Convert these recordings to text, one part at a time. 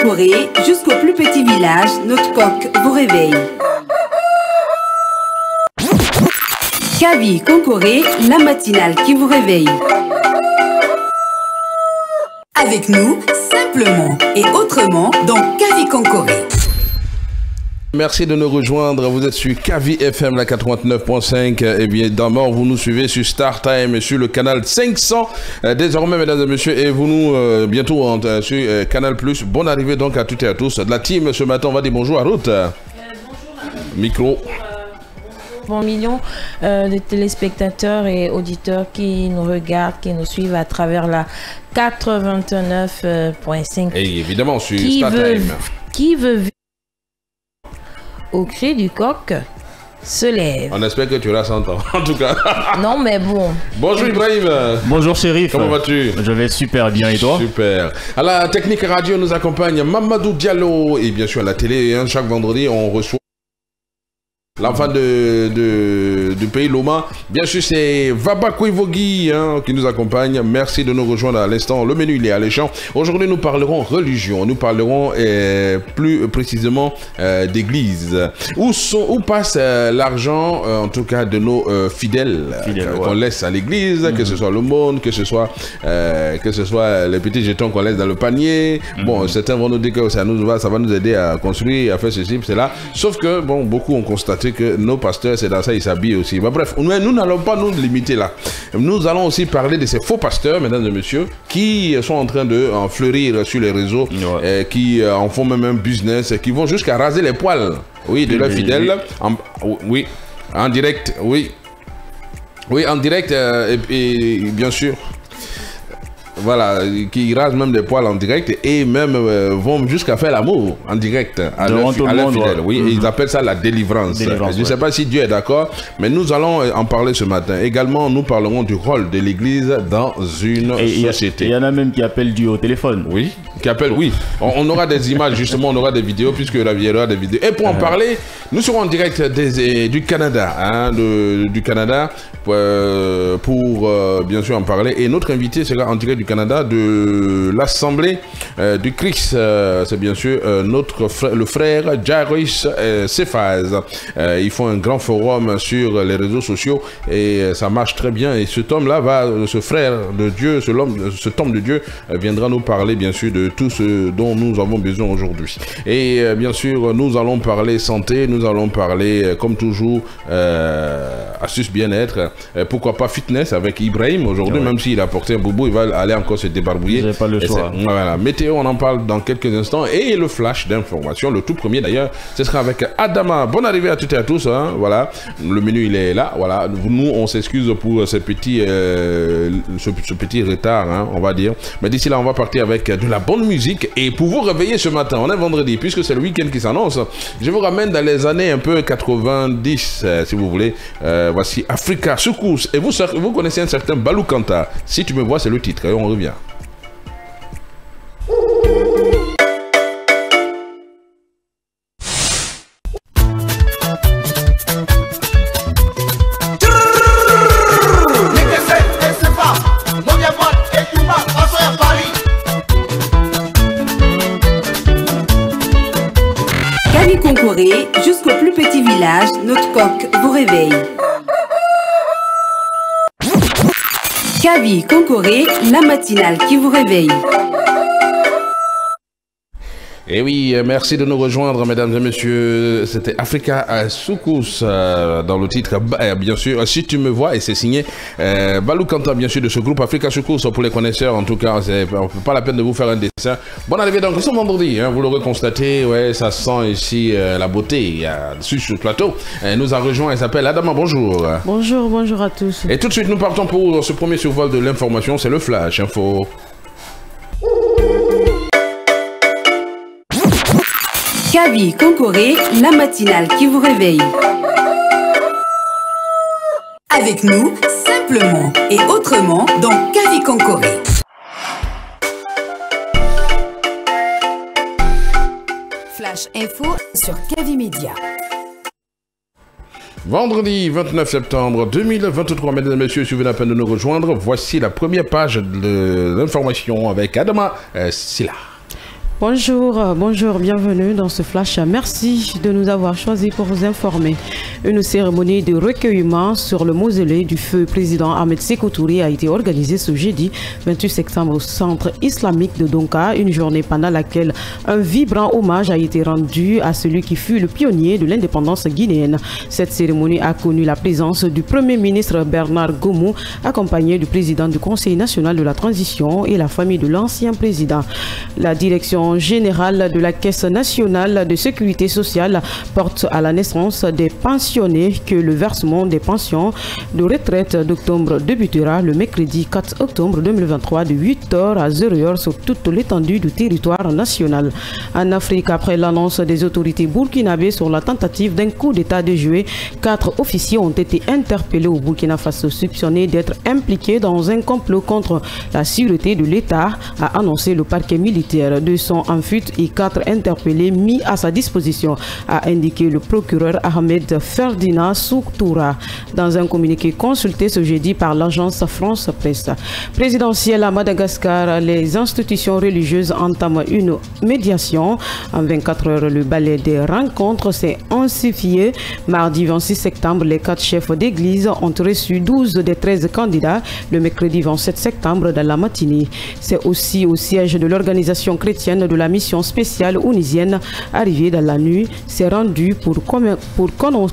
Concoré, jusqu'au plus petit village, notre coq vous réveille. Kavi Concoré, la matinale qui vous réveille. Avec nous, simplement et autrement, dans Kavi Concoré. Merci de nous rejoindre. Vous êtes sur Kavi FM, la 89.5. Et bien, d'abord, vous nous suivez sur Star Time et sur le canal 500. Désormais, mesdames et messieurs, et vous nous, bientôt sur Canal+. Bonne arrivée donc à toutes et à tous. De la team, ce matin, on va dire bonjour à Ruth. Bonjour. Micro. Bon million de téléspectateurs et auditeurs qui nous regardent, qui nous suivent à travers la 89.5. Et évidemment, sur Star Time. Qui veut vivre au cri du coq se lève. On espère que tu auras 100 ans, en tout cas. Non, mais bon. Bonjour Ibrahim. Bonjour Chérif. Comment vas-tu? Je vais super bien et toi? Super. À la technique radio nous accompagne Mamadou Diallo. Et bien sûr à la télé, hein, chaque vendredi, on reçoit l'enfant du pays Loma. Bien sûr, c'est Vaba Koivogi qui nous accompagne. Merci de nous rejoindre à l'instant. Le menu, il est alléchant. Aujourd'hui, nous parlerons religion. Nous parlerons plus précisément d'église. Où passe l'argent, en tout cas, de nos fidèles qu'on laisse à l'église, que ce soit l'aumône, que ce soit les petits jetons qu'on laisse dans le panier. Bon, certains vont nous dire que ça va nous aider à construire, à faire ceci, cela. Sauf que, bon, beaucoup ont constaté que nos pasteurs, c'est dans ça, ils s'habillent aussi. Bah, bref, nous n'allons pas nous limiter là. Nous allons aussi parler de ces faux pasteurs, mesdames et messieurs, qui sont en train de fleurir sur les réseaux, qui en font même un business, qui vont jusqu'à raser les poils, de leurs fidèles, en direct, en direct, et bien sûr. Voilà, qui rasent même des poils en direct et même vont jusqu'à faire l'amour en direct à leurs fidèles. Oui, et ils appellent ça la délivrance. Je ne sais pas si Dieu est d'accord, mais nous allons en parler ce matin. Également, nous parlerons du rôle de l'Église dans une société. Il y en a même qui appellent Dieu au téléphone. Oui, qui appellent, oui. On aura des images, justement, on aura des vidéos, puisque il y aura des vidéos. Et pour en parler, nous serons en direct du Canada, du Canada, pour bien sûr en parler. Et notre invité sera en direct du Canada, de l'Assemblée du Christ. C'est bien sûr le frère Jairus Cephas. Ils font un grand forum sur les réseaux sociaux et ça marche très bien. Et cet homme-là ce frère de Dieu, cet homme de Dieu viendra nous parler bien sûr de tout ce dont nous avons besoin aujourd'hui. Et bien sûr, nous allons parler santé, nous allons parler comme toujours astuces bien-être, pourquoi pas fitness avec Ibrahim aujourd'hui, même s'il a porté un boubou, il va aller encore se débarbouiller. J'ai pas le choix. Voilà. Météo, on en parle dans quelques instants. Et le flash d'information, le tout premier d'ailleurs, ce sera avec Adama. Bonne arrivée à toutes et à tous. Voilà. Le menu, il est là. Voilà. Nous, on s'excuse pour ce petit retard, on va dire. Mais d'ici là, on va partir avec de la bonne musique. Et pour vous réveiller ce matin, on est vendredi, puisque c'est le week-end qui s'annonce, je vous ramène dans les années un peu 90, si vous voulez. Voici Africa Secousse. Et vous connaissez un certain Balou Kanta. Si tu me vois, c'est le titre. Et on revient. Kavi Concoré, jusqu'au plus petit village, notre coq vous réveille. Kavi Concoré, la matinale qui vous réveille. Et oui, merci de nous rejoindre, mesdames et messieurs. C'était Africa Secousse dans le titre, bien sûr. Si tu me vois, et c'est signé Balou Kanta, bien sûr, de ce groupe Africa Secousse. Pour les connaisseurs, en tout cas, on fait pas la peine de vous faire un dessin. Bonne arrivée donc, ce vendredi, vous l'aurez constaté, ça sent ici la beauté sur ce plateau. Nous a rejoint, elle s'appelle Adama, bonjour. Bonjour à tous. Et tout de suite, nous partons pour ce premier survol de l'information, c'est le Flash Info. Kavi Concoré, la matinale qui vous réveille. Avec nous, simplement et autrement, dans Kavi Concoré. Flash Info sur Kavi Média. Vendredi 29 septembre 2023, mesdames et messieurs, si vous venez à peine de nous rejoindre, voici la première page de l'information avec Adama Silla. Bonjour, bienvenue dans ce flash. Merci de nous avoir choisis pour vous informer. Une cérémonie de recueillement sur le mausolée du feu président Ahmed Sékou Touré a été organisée ce jeudi 28 septembre au centre islamique de Donka, une journée pendant laquelle un vibrant hommage a été rendu à celui qui fut le pionnier de l'indépendance guinéenne. Cette cérémonie a connu la présence du Premier ministre Bernard Gomou, accompagné du président du Conseil national de la transition et la famille de l'ancien président. La direction générale de la Caisse nationale de sécurité sociale porte à la naissance des pensionnés que le versement des pensions de retraite d'octobre débutera le mercredi 4 octobre 2023 de 8h à 0h sur toute l'étendue du territoire national. En Afrique, après l'annonce des autorités burkinabées sur la tentative d'un coup d'état déjoué, 4 officiers ont été interpellés au Burkina Faso soupçonnés d'être impliqués dans un complot contre la sûreté de l'État, a annoncé le parquet militaire. 2 sont en fuite et 4 interpellés mis à sa disposition, a indiqué le procureur Ahmed Ferdinand Souktoura dans un communiqué consulté ce jeudi par l'agence France Presse. Présidentielle à Madagascar, les institutions religieuses entament une médiation. En 24 heures, le balai des rencontres s'est intensifié. Mardi 26 septembre, les 4 chefs d'église ont reçu 12 des 13 candidats. Le mercredi 27 septembre, dans la matinée. C'est aussi au siège de l'organisation chrétienne de la mission spéciale onisienne, arrivée dans la nuit, s'est rendu pour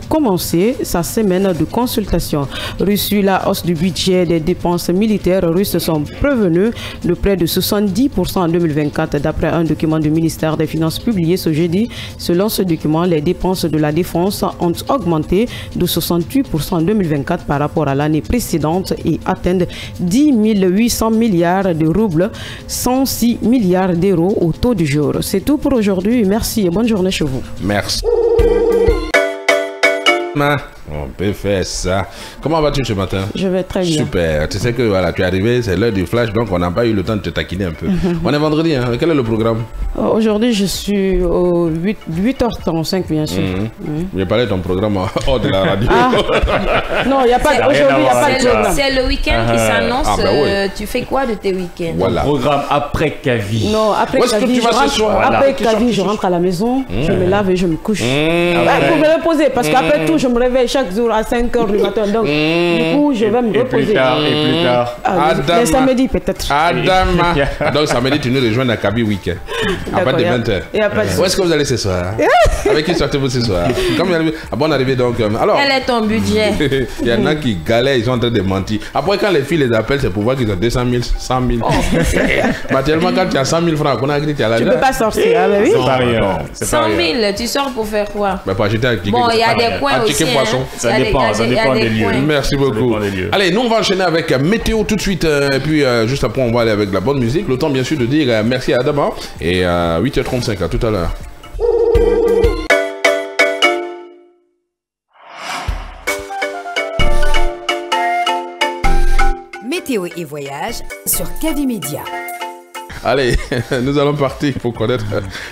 commencer sa semaine de consultation. Reçu la hausse du budget des dépenses militaires russes sont prévenus de près de 70% en 2024, d'après un document du ministère des Finances publié ce jeudi. Selon ce document, les dépenses de la défense ont augmenté de 68% en 2024 par rapport à l'année précédente et atteignent 10 800 milliards de roubles, 106 milliards d'euros au taux du jour. C'est tout pour aujourd'hui. Merci et bonne journée chez vous. Merci. On peut faire ça. Comment vas-tu ce matin? Je vais très bien. Super. Tu sais que voilà, tu es arrivé, c'est l'heure du flash, donc on n'a pas eu le temps de te taquiner un peu. On est vendredi, hein? Quel est le programme? Aujourd'hui, je suis au 8h35, bien sûr. J'ai parlé de ton programme hors de la radio. Non, il n'y a pas aujourd'hui, il n'y a pas de programme. C'est le week-end qui s'annonce. Ah, bah oui. Tu fais quoi de tes week-ends? Voilà. Programme après Kavi. Non, après Kavi, je rentre à la maison, je me lave et je me couche. Pour me reposer, parce qu'après tout, je me réveille chaque jour à 5h du matin. Donc, du coup, je vais me reposer. Et plus tard. Le samedi, peut-être. Adama. Donc, samedi, tu nous rejoins à Kabi Week-end. À partir de 20h. Où est-ce que vous allez ce soir? Avec qui sortez-vous ce soir? Bonne arrivée, donc. Alors, quel est ton budget? Il y en a qui galèrent, ils sont en train de mentir. Après, quand les filles les appellent, c'est pour voir qu'ils ont 200 000, 100 000. Tellement, quand tu as 100 000 francs, on a dit tu as l'argent. Tu peux pas sortir, oui. C'est pas rien. 100 000, tu sors pour faire quoi? Pour acheter un ticket. Bon, il y a des coins aussi. Poisson. Ça dépend des lieux. Merci beaucoup. Allez, nous on va enchaîner avec météo tout de suite. Et puis juste après, on va aller avec la bonne musique. Le temps bien sûr de dire merci à Adama. Et 8h35, à tout à l'heure. Météo et voyage sur Kavi Média. Allez, nous allons partir pour connaître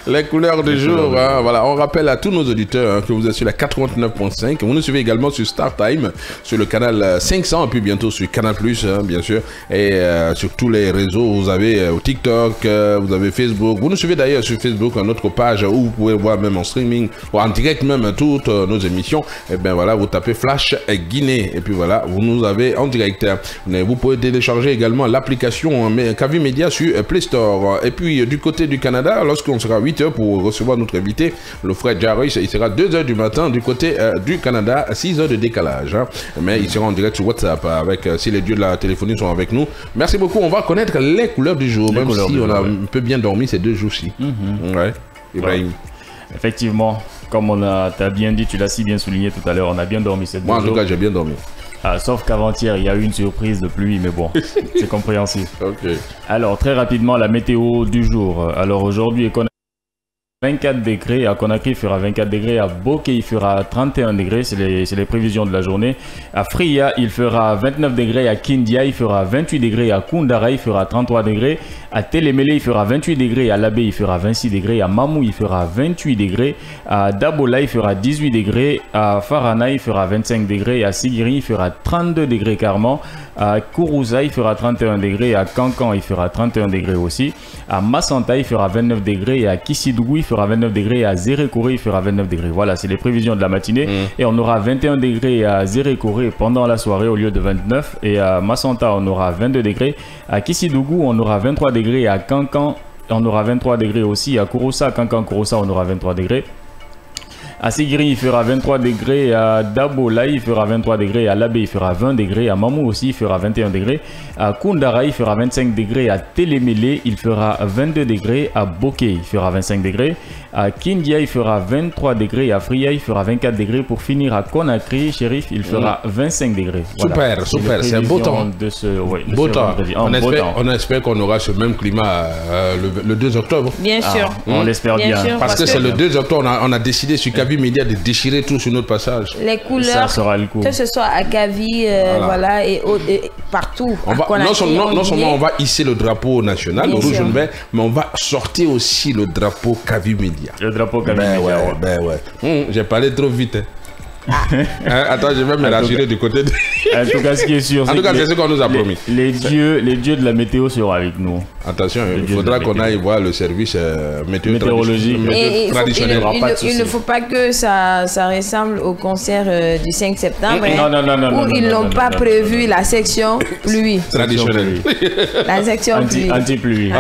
les couleurs du jour. Hein. Voilà, on rappelle à tous nos auditeurs que vous êtes sur la 89.5. Vous nous suivez également sur Star Time, sur le canal 500, et puis bientôt sur Canal+, bien sûr. Et sur tous les réseaux, vous avez TikTok, vous avez Facebook. Vous nous suivez d'ailleurs sur Facebook, notre page où vous pouvez voir même en streaming, ou en direct même toutes nos émissions. Et bien voilà, vous tapez Flash Guinée. Et puis voilà, vous nous avez en direct. Vous pouvez télécharger également l'application Kavi Média sur Play Store. Et puis du côté du Canada, lorsqu'on sera 8h pour recevoir notre invité, le frère Jarry, il sera 2h du matin du côté du Canada, 6h de décalage. Hein. Mais il sera en direct sur WhatsApp avec si les dieux de la téléphonie sont avec nous. Merci beaucoup. On va connaître les couleurs du jour, même si on a un peu bien dormi ces 2 jours-ci. Ouais, Ibrahim. Ouais. Effectivement, comme t'as bien dit, tu l'as si bien souligné tout à l'heure, on a bien dormi ces 2 jours. Moi, en tout cas, j'ai bien dormi. Sauf qu'avant-hier, il y a eu une surprise de pluie, mais bon, c'est compréhensible. Okay. Alors, très rapidement, la météo du jour. Alors, aujourd'hui, 24 degrés, à Conakry il fera 24 degrés, à Bokeh il fera 31 degrés, c'est les prévisions de la journée. À Fria il fera 29 degrés, à Kindia il fera 28 degrés, à Koundara il fera 33 degrés, à Télémélé il fera 28 degrés, à Labé il fera 26 degrés, à Mamou il fera 28 degrés, à Dabola il fera 18 degrés, à Farana il fera 25 degrés, à Sigiri il fera 32 degrés carrément, à Kourouza il fera 31 degrés, à Kankan il fera 31 degrés aussi, à Massanta il fera 29 degrés, et à Kissidougou il fera 29 degrés, à Zérékoré il fera 29 degrés. Voilà, c'est les prévisions de la matinée. Et on aura 21 degrés à Zérékoré pendant la soirée au lieu de 29. Et à Massanta on aura 22 degrés. À Kissidougou on aura 23 degrés. À Kankan on aura 23 degrés aussi. À Kouroussa, Kankan, Kouroussa on aura 23 degrés. À Sigiri il fera 23 degrés, à Dabola il fera 23 degrés, à Labé il fera 20 degrés, à Mamou aussi il fera 21 degrés, à Koundara il fera 25 degrés, à Télémélé il fera 22 degrés, à Bokeh il fera 25 degrés, à Kindia il fera 23 degrés, à Fria il fera 24 degrés, pour finir à Conakry, Chérif il fera 25 degrés. Voilà. Super, c'est un beau temps. Beau temps. On espère qu'on aura ce même climat le 2 octobre. Bien sûr. On l'espère bien. Parce que c'est le 2 octobre, on a décidé sur Kavi Média de déchirer tout sur notre passage. Les couleurs, ça sera le coup. Que ce soit à Kavi, voilà, et partout. Non seulement on va hisser le drapeau national, le rouge jaune vert, mais on va sortir aussi le drapeau Kavi Média. Le drapeau Kavi Média. Ben ouais. J'ai parlé trop vite. Attends, je vais me rassurer du côté de... En tout cas, ce qui est sûr, c'est ce qu'on nous a promis. Les dieux de la météo seront avec nous. Attention, il faudra qu'on aille voir le service météorologique traditionnel. Il ne faut pas que ça ressemble au concert du 5 septembre. Non. Où ils n'ont pas prévu la section pluie. Traditionnelle. La section pluie. Anti-pluie.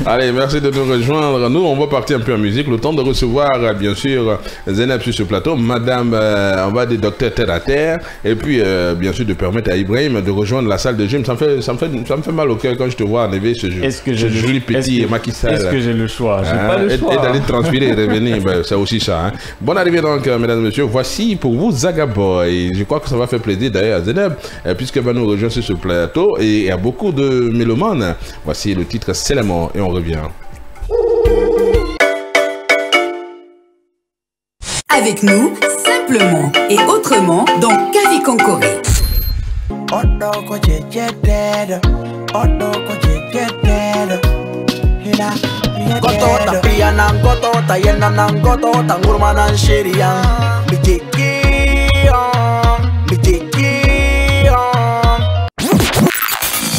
Allez, merci de nous rejoindre. Nous, on va partir un peu en musique. Le temps de recevoir, bien sûr, Zeneb sur ce plateau. Madame, on va des docteurs terre à terre. Et puis, bien sûr, de permettre à Ibrahim de rejoindre la salle de gym. Ça me fait mal au cœur quand je te vois arriver ce joli petit maquissage. Est-ce que j'ai le choix? J'ai pas le choix. Et d'aller transpirer et revenir, c'est aussi ça. Hein. Bonne arrivée donc, mesdames et messieurs. Voici pour vous Zagaboy. Je crois que ça va faire plaisir d'ailleurs à Zeneb, puisqu'elle va nous rejoindre sur ce plateau. Et il y a beaucoup de mélomanes. Voici le titre Célément et on revient. Avec nous, simplement et autrement dans Kavi Konkoré.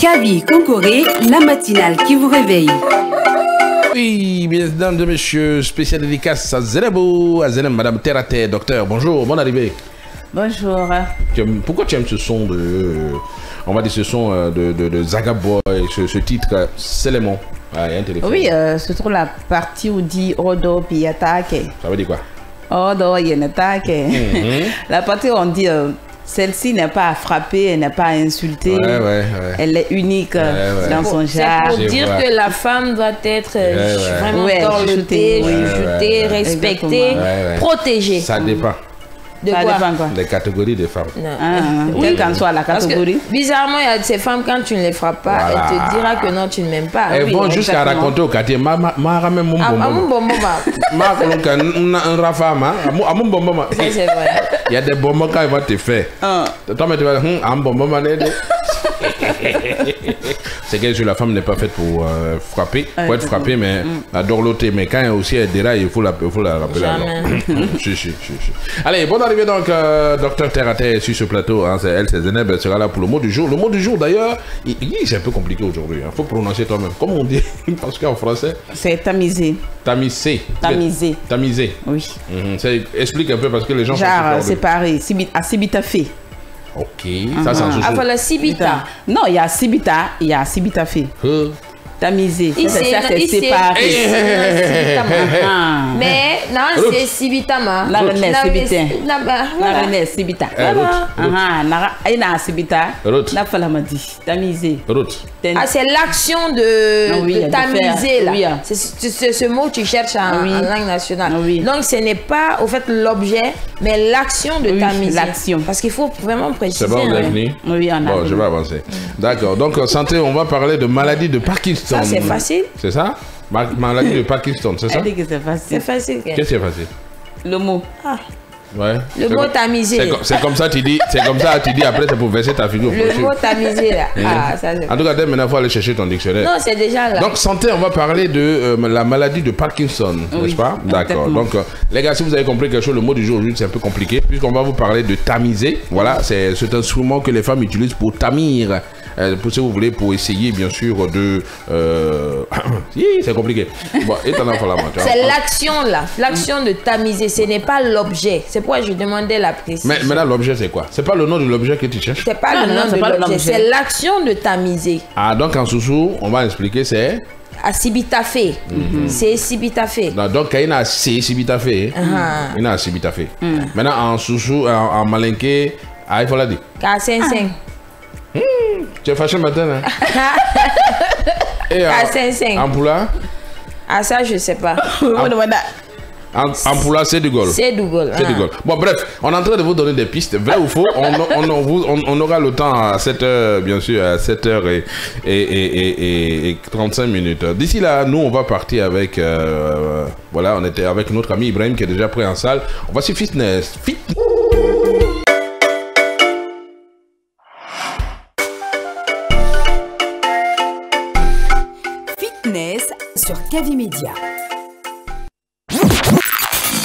Kavi Konkoré, la matinale qui vous réveille. Oui, mesdames et messieurs, spécial dédicace à Zenebo, à Zeneb, Madame Terre à Terre, docteur. Bonjour, bonne arrivée. Bonjour. Pourquoi tu aimes ce son on va dire ce son de Zagaboy, ce titre, Célément? Oui, se trouve la partie où dit Odo Piatake. Ça veut dire quoi? Odo Yenatake. La partie où on dit celle-ci n'est pas à frapper, elle n'est pas à insulter. Elle est unique dans son genre. C'est pour dire que la femme doit être vraiment dorlotée, chuchotée, respectée, protégée. Ça dépend. De quoi? Des catégories de femmes. Quelle qu'en soit la catégorie. Bizarrement, il y a ces femmes, quand tu ne les frappes pas, elle te dira que non, tu ne m'aimes pas. Elles vont jusqu'à raconter au quartier, ma ramène mon bonbon. C'est vrai. Il y a des bonbons quand il va te faire. Toi, tu vas dire, un bonbon, c'est que la femme n'est pas faite pour frapper, pour être frappée, mais à dorloter. Mais quand aussi elle déraille, il faut la rappeler. Si. Allez, bonne arrivée donc, docteur Terre à Terre sur ce plateau. Hein, c'est Zeneb, elle sera là pour le mot du jour. Le mot du jour d'ailleurs, c'est un peu compliqué aujourd'hui. Il faut prononcer toi-même. Comment on dit? Parce qu'en français, c'est tamisé. Tamisé. Oui. Explique un peu parce que les gens. Genre, c'est pareil. Sibita fait. Ok, ça c'est un sous-sous. Voilà, Sibita. Non, il y a Sibita, il y a Sibita fait. Tamisé. Ça, c'est séparé. Mais non, c'est Sibitama. La reine Sibita. La reine Sibita. Aïna Sibita. La falamadi. Tamisé. Ah, c'est l'action de tamiser là. C'est ce mot que tu cherches en langue nationale. Donc ce n'est pas au fait l'objet, mais l'action de tamiser. L'action. Parce qu'il faut vraiment préciser. C'est bon, vous avez fini? Oui, on a. Bon, je vais avancer. D'accord. Donc santé, on va parler de maladie de Parkinson. Ça, c'est facile. C'est ça? Maladie de Parkinson, c'est ça? Elle dit que c'est facile. C'est facile. Qu'est-ce que c'est facile? Le mot. Ah. Ouais. Le mot tamisé. C'est comme ça tu dis, après c'est pour verser ta figure. Le mot tamisé là. Ah, ça, en tout cas, dès maintenant, il faut aller chercher ton dictionnaire. Non, c'est déjà là. Donc, santé, on va parler de la maladie de Parkinson, n'est-ce pas? D'accord. Donc, les gars, si vous avez compris quelque chose, le mot du jour aujourd'hui, c'est un peu compliqué, puisqu'on va vous parler de tamiser. Voilà, c'est cet instrument que les femmes utilisent pour tamir. Si vous voulez, pour essayer, bien sûr, de... c'est compliqué. Bon, c'est l'action, là. L'action de tamiser, ce n'est pas l'objet. C'est pourquoi je demandais la précision. Mais là, l'objet, c'est quoi? C'est pas le nom de l'objet que tu cherches? C'est pas le nom de l'objet, c'est l'action de tamiser. Ah, donc en sous-sous, on va expliquer, c'est... Asibitafé. C'est sibitafé. Donc, il y a sibitafé. Il y a sibitafé. Maintenant, en sous-sous, en malinqué, il faut la dire. K5-5. Tu es fâché matin, hein? Et en poula? Ah, ça, je sais pas. En poula, c'est du golf. C'est du golf. C'est du golf. Bon, bref, on est en train de vous donner des pistes. Vrai ou faux, on aura le temps à 7h, bien sûr, à 7h et 35 minutes. D'ici là, nous, on va partir avec... voilà, on était avec notre ami Ibrahim qui est déjà prêt en salle. On va sur Fitness. Sur Kavi Média.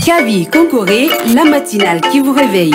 Kavi Concoré, la matinale qui vous réveille.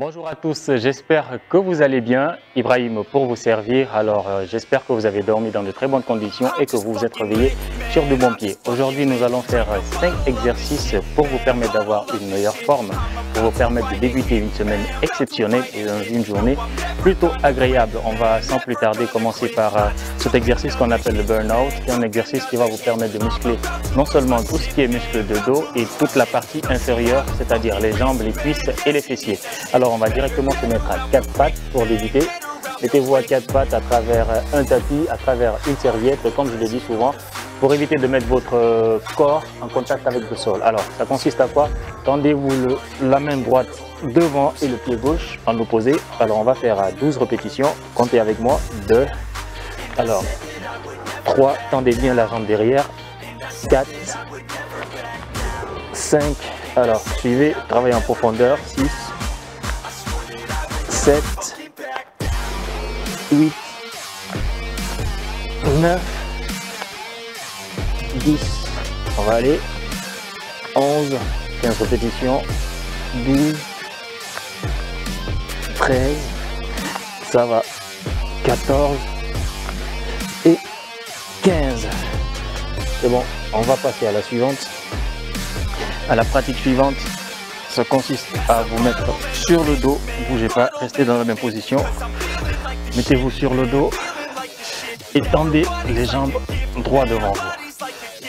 Bonjour à tous, j'espère que vous allez bien. Ibrahim pour vous servir. Alors j'espère que vous avez dormi dans de très bonnes conditions et que vous vous êtes réveillés sur de bons pieds. Aujourd'hui nous allons faire 5 exercices pour vous permettre d'avoir une meilleure forme, pour vous permettre de débuter une semaine exceptionnelle et dans une journée plutôt agréable. On va sans plus tarder commencer par cet exercice qu'on appelle le burn-out, qui est un exercice qui va vous permettre de muscler non seulement tout ce qui est muscle de dos et toute la partie inférieure, c'est-à-dire les jambes, les cuisses et les fessiers. Alors on va directement se mettre à 4 pattes pour débuter. Mettez-vous à 4 pattes à travers un tapis, à travers une serviette, comme je le dis souvent, pour éviter de mettre votre corps en contact avec le sol. Alors ça consiste à quoi? Tendez-vous la main droite devant et le pied gauche en opposé. Alors on va faire 12 répétitions. Comptez avec moi. 2. Alors 3. Tendez bien la jambe derrière. 4. 5. Alors suivez. Travaillez en profondeur. 6. 7, 8, 9, 10, on va aller, 11, 15 répétitions, 12, 13, ça va, 14 et 15. C'est bon, on va passer à la suivante, à la pratique suivante. Ça consiste à vous mettre sur le dos, ne bougez pas, restez dans la même position. Mettez-vous sur le dos et tendez les jambes droit devant vous.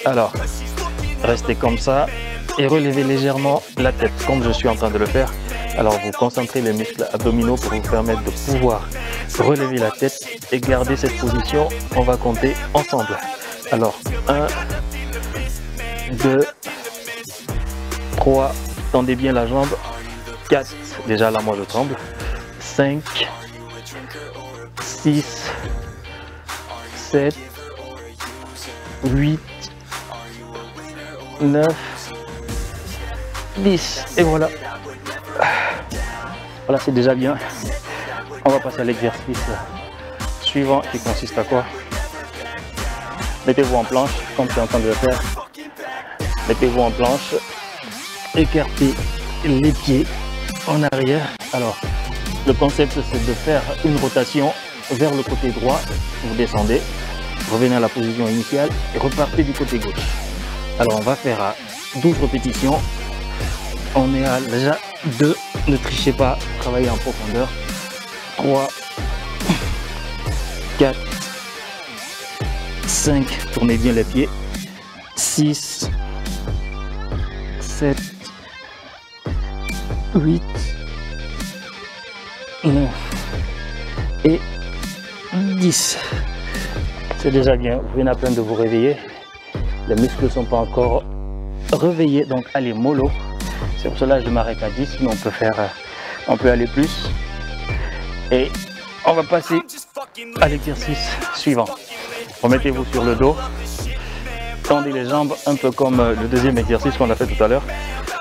Alors, restez comme ça et relevez légèrement la tête, comme je suis en train de le faire. Alors, vous concentrez les muscles abdominaux pour vous permettre de pouvoir relever la tête et garder cette position. On va compter ensemble. Alors, 1, 2, 3, tendez bien la jambe. 4, déjà là moi je tremble. 5, 6, 7, 8, 9, 10. Et voilà. Voilà, c'est déjà bien. On va passer à l'exercice suivant qui consiste à quoi? Mettez-vous en planche, comme je suis en train de le faire. Mettez-vous en planche. Écartez les pieds en arrière. Alors, le concept c'est de faire une rotation vers le côté droit. Vous descendez, revenez à la position initiale et repartez du côté gauche. Alors, on va faire à 12 répétitions. On est à déjà 2. Ne trichez pas, travaillez en profondeur. 3, 4, 5. Tournez bien les pieds. 6, 7, 8, 9 et 10. C'est déjà bien, vous venez à peine de vous réveiller. Les muscles ne sont pas encore réveillés, donc allez mollo. C'est pour cela que je m'arrête à 10, sinon on peut aller plus. Et on va passer à l'exercice suivant. Remettez-vous sur le dos. Tendez les jambes un peu comme le deuxième exercice qu'on a fait tout à l'heure.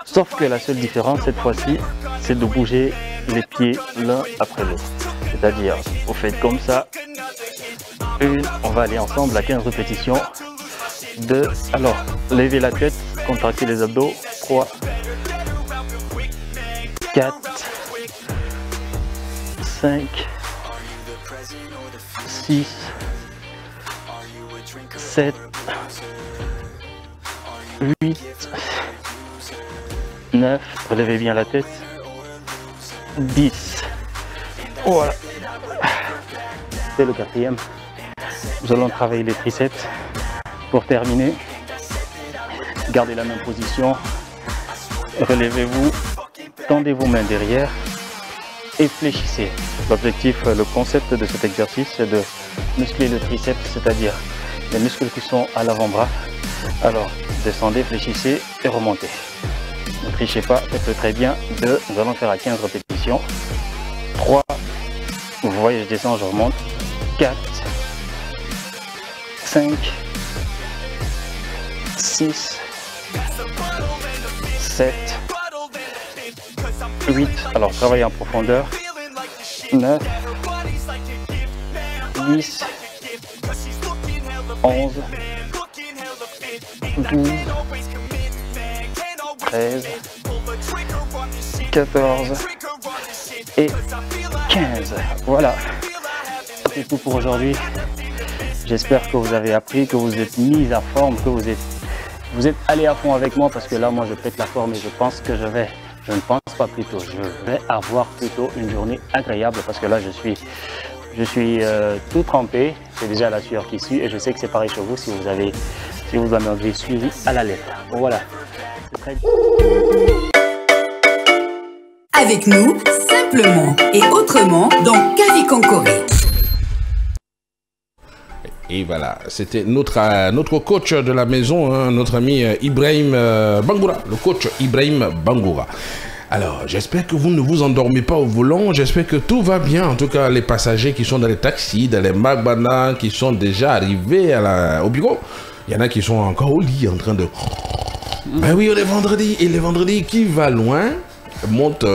Sauf que la seule différence cette fois-ci, c'est de bouger les pieds l'un après l'autre. C'est-à-dire, vous faites comme ça. Une, on va aller ensemble à 15 répétitions. 2, alors, levez la tête, contractez les abdos. 3, 4, 5, 6, 7, 8, 9, relevez bien la tête, 10, voilà, c'est le quatrième. Nous allons travailler les triceps. Pour terminer, gardez la même position, relevez-vous, tendez vos mains derrière et fléchissez. L'objectif, le concept de cet exercice, c'est de muscler le triceps, c'est-à-dire les muscles qui sont à l'avant-bras. Alors, descendez, fléchissez et remontez. Ne trichez pas, faites-le très bien. 2, nous allons faire à 15 répétitions. 3, vous voyez, je descends, je remonte. 4, 5, 6, 7, 8, alors travaillez en profondeur, 9, 10, 11, 12, 13, 14 et 15. Voilà, c'est tout pour aujourd'hui. J'espère que vous avez appris, que vous êtes mis à forme, que vous êtes allé à fond avec moi, parce que là, moi, je pète la forme et je pense que je ne pense pas plutôt, je vais avoir plutôt une journée agréable, parce que là, je suis tout trempé, c'est déjà la sueur qui suit, et je sais que c'est pareil chez vous si vous en avez suivi à la lettre. Voilà. Avec nous, simplement et autrement, dans Kavi Konkoré. Et voilà, c'était notre coach de la maison, hein, notre ami Ibrahim Bangoura, le coach Ibrahim Bangoura. Alors, j'espère que vous ne vous endormez pas au volant, j'espère que tout va bien. En tout cas, les passagers qui sont dans les taxis, dans les Magbana, qui sont déjà arrivés au bureau, il y en a qui sont encore au lit en train de... Ben oui, on est vendredi, et les vendredis qui va loin monte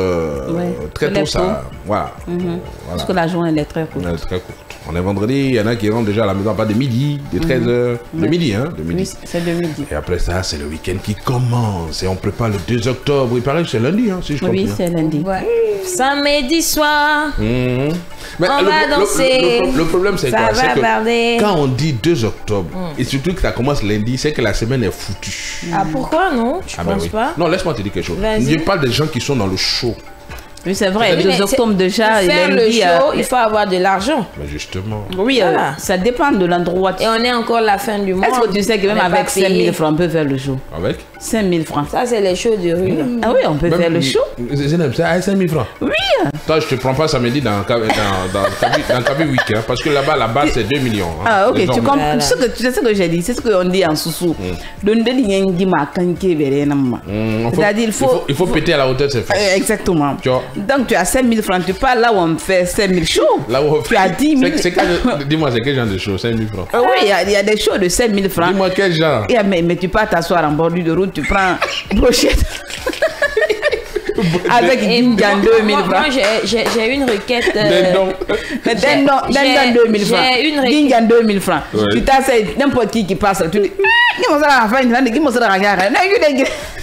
très tôt, ça. Voilà. Voilà. Parce que la journée elle est très courte. Elle est très courte. On est vendredi, il y en a qui rentrent déjà à la maison à part de midi, de 13h, de midi, hein, de midi. Oui, c'est de midi. Et après ça, c'est le week-end qui commence et on prépare le 2 octobre. Il paraît que c'est lundi, hein, si je comprends bien. Oui, c'est lundi. Ouais. Samedi soir, Mais on va danser. Le problème, c'est quoi? Ça va barder. Quand on dit 2 octobre, et surtout que ça commence lundi, c'est que la semaine est foutue. Ah, pourquoi non? Tu penses pas? Non, laisse-moi te dire quelque chose. Je parle des gens qui sont dans le show. Oui, c'est vrai, le 2 octobre déjà. Faire le show, il faut avoir de l'argent. Mais justement. Oui, ça dépend de l'endroit. Et on est encore la fin du mois. Est-ce que tu sais que même avec 5 000 francs, on peut faire le show? Avec 5 000 francs. Ça, c'est les shows de rue. Ah oui, on peut faire le show. C'est à 5 000 francs. Oui. Toi, je te prends pas samedi dans Kavi Week, hein, parce que là-bas, la base, c'est 2 millions. Hein. Ah, ok, tu comprends. Tu sais ce que j'ai dit, c'est ce qu'on dit en sous-sous. C'est-à-dire, il faut péter à la hauteur de ses fesses. Exactement. Donc, tu as 5 000 francs, tu pars là où on fait 5 000 shows. Là où tu as 10 000. Dis-moi, c'est quel genre de show, 5 000 francs? Oui, il y a des shows de 5 000 francs. Dis-moi quel genre. Mais tu pars t'asseoir en bordure de route, tu prends brochette. Avec Gingan 2000 francs. Moi, j'ai une requête. Dindon 2000 francs. Gingan 2000 francs. Tu t'asseyes, n'importe qui passe, tu dis.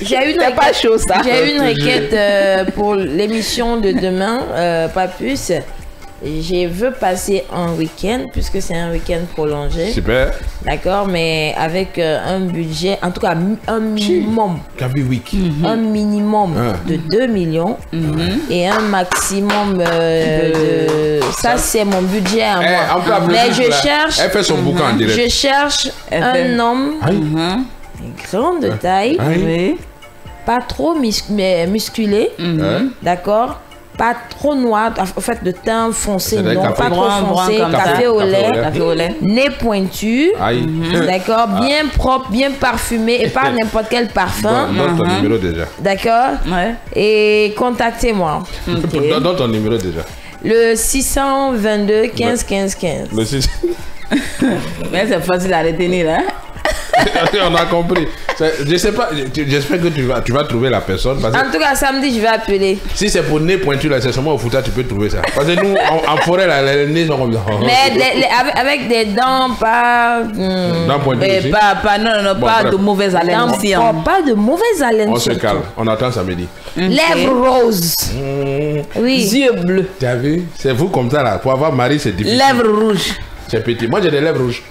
J'ai une requête pour l'émission de demain, pas plus. Je veux passer un week-end, puisque c'est un week-end prolongé. Super. D'accord, mais avec un budget, en tout cas un minimum. Kavi Week. Un minimum de 2 millions et un maximum de... Ça, c'est mon budget à moi. Mais je cherche... Elle fait son bouquin en direct. Je cherche un homme, grande taille, pas trop musclé, d'accord? Pas trop noir, en fait de teint foncé, non, pas trop foncé, café au lait, nez pointu, d'accord, bien propre, bien parfumé et pas n'importe quel parfum. Donne ton numéro déjà. D'accord. Et contactez-moi. Donne ton numéro déjà. Le 622 15 15 15. Mais c'est facile à retenir, hein. On a compris. Je sais pas, j'espère que tu vas trouver la personne. Parce que en tout cas, samedi, je vais appeler. si c'est pour nez pointu, là, c'est seulement au foutage, tu peux trouver ça. Parce que nous, en forêt, là, les nez sont comme ça. Mais avec des dents, pas. Dents pointues aussi. Non, Bon, pas bref. de mauvaise haleine Non, aussi. Hein. pas de mauvaise haleine. On se surtout. calme. On attend samedi. Lèvres roses. Oui. Yeux bleus. Tu as vu? C'est vous comme ça, là. Pour avoir mari, c'est difficile. Lèvres rouges. C'est petit. Moi, j'ai des lèvres rouges.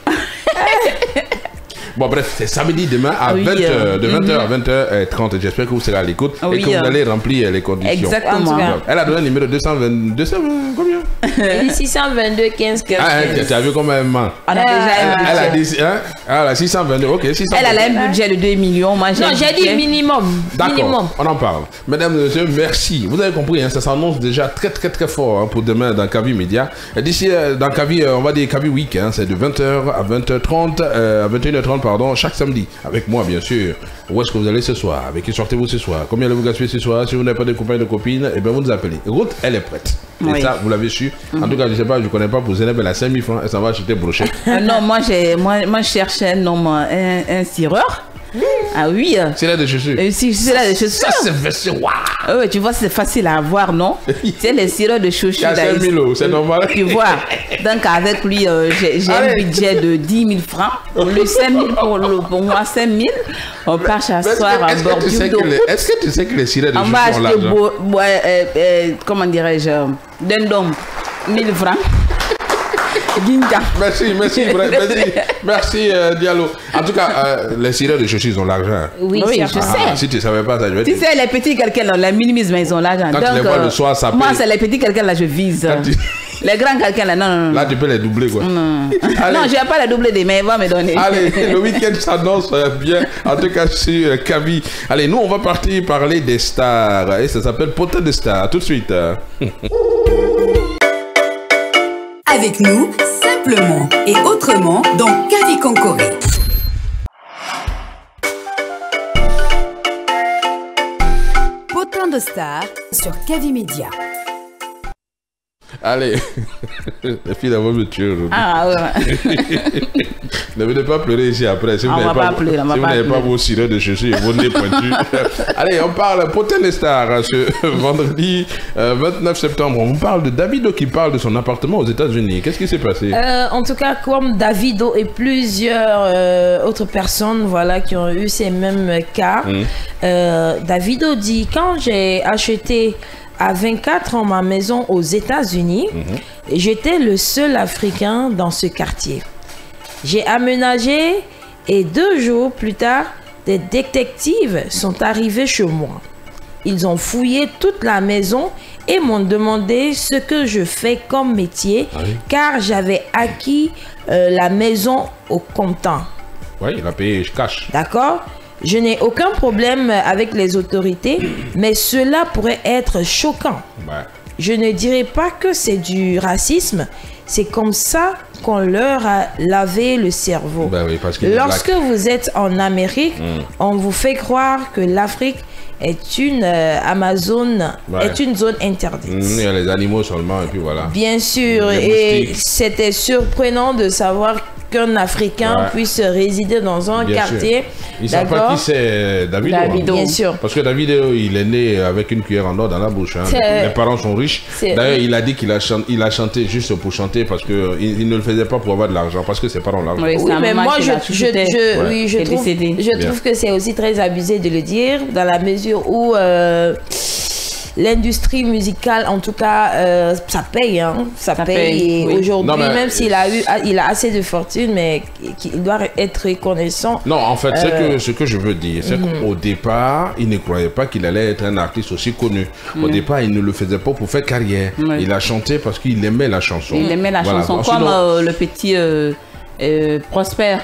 Bon, bref, c'est samedi demain à 20h, de 20h à 20h30. J'espère que vous serez à l'écoute et que vous allez remplir les conditions. Exactement. Elle a donné un numéro 220, combien? Elle dit 622 15 15. Ah, tu as vu comment elle ment? On a déjà un budget. Elle a dit, hein? Ah, là, 622, ok, 622. Elle a un budget de 2 millions. Moi, Non, j'ai dit minimum. D'accord, on en parle. Mesdames et messieurs, merci. Vous avez compris, hein, ça s'annonce déjà très fort, hein, pour demain dans Kavi Média. D'ici, dans Kavi, on va dire Kavi Week, hein, c'est de 20h à 20h30, à 21h30, pardon, chaque samedi. Avec moi, bien sûr. Où est-ce que vous allez ce soir? Avec qui sortez-vous ce soir? Combien allez-vous gaspiller ce soir? Si vous n'avez pas de copains et de copines, eh bien, vous nous appelez. Ruth, elle est prête. Et ça, vous l'avez su. En tout cas, je ne sais pas, je ne connais pas, pour Zénep, elle a 5000 francs, elle s'en va acheter brochette. Non, moi, je cherche un homme, un cireur. Ah oui. C'est là de chaussures. C'est là de chaussures. Ça, c'est facile. Oui, tu vois, c'est facile à avoir, non? C'est les cireurs de chaussures. Il y a 5000 euros, c'est normal. Tu vois. Donc, avec lui, j'ai un budget de 10 000 francs. Le 5 000 pour moi, 5 000. On part s'asseoir à bord du dos. Est-ce que tu sais que les cireurs de on chaussures va ont l'argent? acheter, comment dirais-je, d'un dôme, 1000 francs. Merci Diallo. En tout cas, les cireurs de chaussures, ils ont l'argent. Oui, je sais. Si tu ne savais pas ça, je vais Tu sais, les petits quelqu'un, la minimise, mais ils ont l'argent. Quand tu les vois le soir, ça moi, paye. c'est les petits quelqu'un, là, je vise. Les grands quelqu'un, là, non. Là, tu peux les doubler, quoi. Non, je vais pas les doubler des mais il va me donner. Allez, le week-end s'annonce bien, en tout cas sur Kavi. Allez, nous, on va partir parler des stars. Et ça s'appelle Potin de stars. Tout de suite. Avec nous, simplement et autrement dans Kavi Konkoré. Potin de star sur Kavi Média. Allez, les filles d'abord me tuer aujourd'hui. Ah ouais. Ne venez pas pleurer ici après. Si vous n'avez pas vos cireurs de chaussures et vos nez pointus. Allez, on parle Potin de stars ce vendredi 29 septembre. On parle de Davido qui parle de son appartement aux États-Unis. Qu'est-ce qui s'est passé? En tout cas, comme Davido et plusieurs autres personnes, voilà, qui ont eu ces mêmes cas, Davido dit: quand j'ai acheté à 24 ans ma maison aux États-Unis, j'étais le seul Africain dans ce quartier. J'ai aménagé et 2 jours plus tard, des détectives sont arrivés chez moi. Ils ont fouillé toute la maison et m'ont demandé ce que je fais comme métier, car j'avais acquis la maison au comptant. Oui, il a payé cash. D'accord? Je n'ai aucun problème avec les autorités, mais cela pourrait être choquant. Ouais. Je ne dirais pas que c'est du racisme. C'est comme ça qu'on leur a lavé le cerveau. Ben oui, parce lorsque vous êtes en Amérique, on vous fait croire que l'Afrique est une Amazone, est une zone interdite. Il y a les animaux seulement et puis voilà. Bien sûr, et c'était surprenant de savoir qu'un Africain puisse résider dans un quartier. Il ne sait pas qui c'est Davido. Bien sûr. Parce que Davido, il est né avec une cuillère en or dans la bouche. Hein. Les parents sont riches. D'ailleurs, il a dit qu'il a chanté juste pour chanter parce qu'il ne le faisait pas pour avoir de l'argent, parce que ses parents ont l'argent. Oui, mais moi, je trouve que c'est aussi très abusé de le dire, dans la mesure où l'industrie musicale, en tout cas, ça paye, hein. Ça paye. Et aujourd'hui, même s'il a assez de fortune, mais il doit être reconnaissant. Non, en fait, ce que je veux dire, c'est qu'au départ, il ne croyait pas qu'il allait être un artiste aussi connu. Au départ, il ne le faisait pas pour faire carrière. Il a chanté parce qu'il aimait la chanson. Il aimait la chanson, comme le petit... Prosper,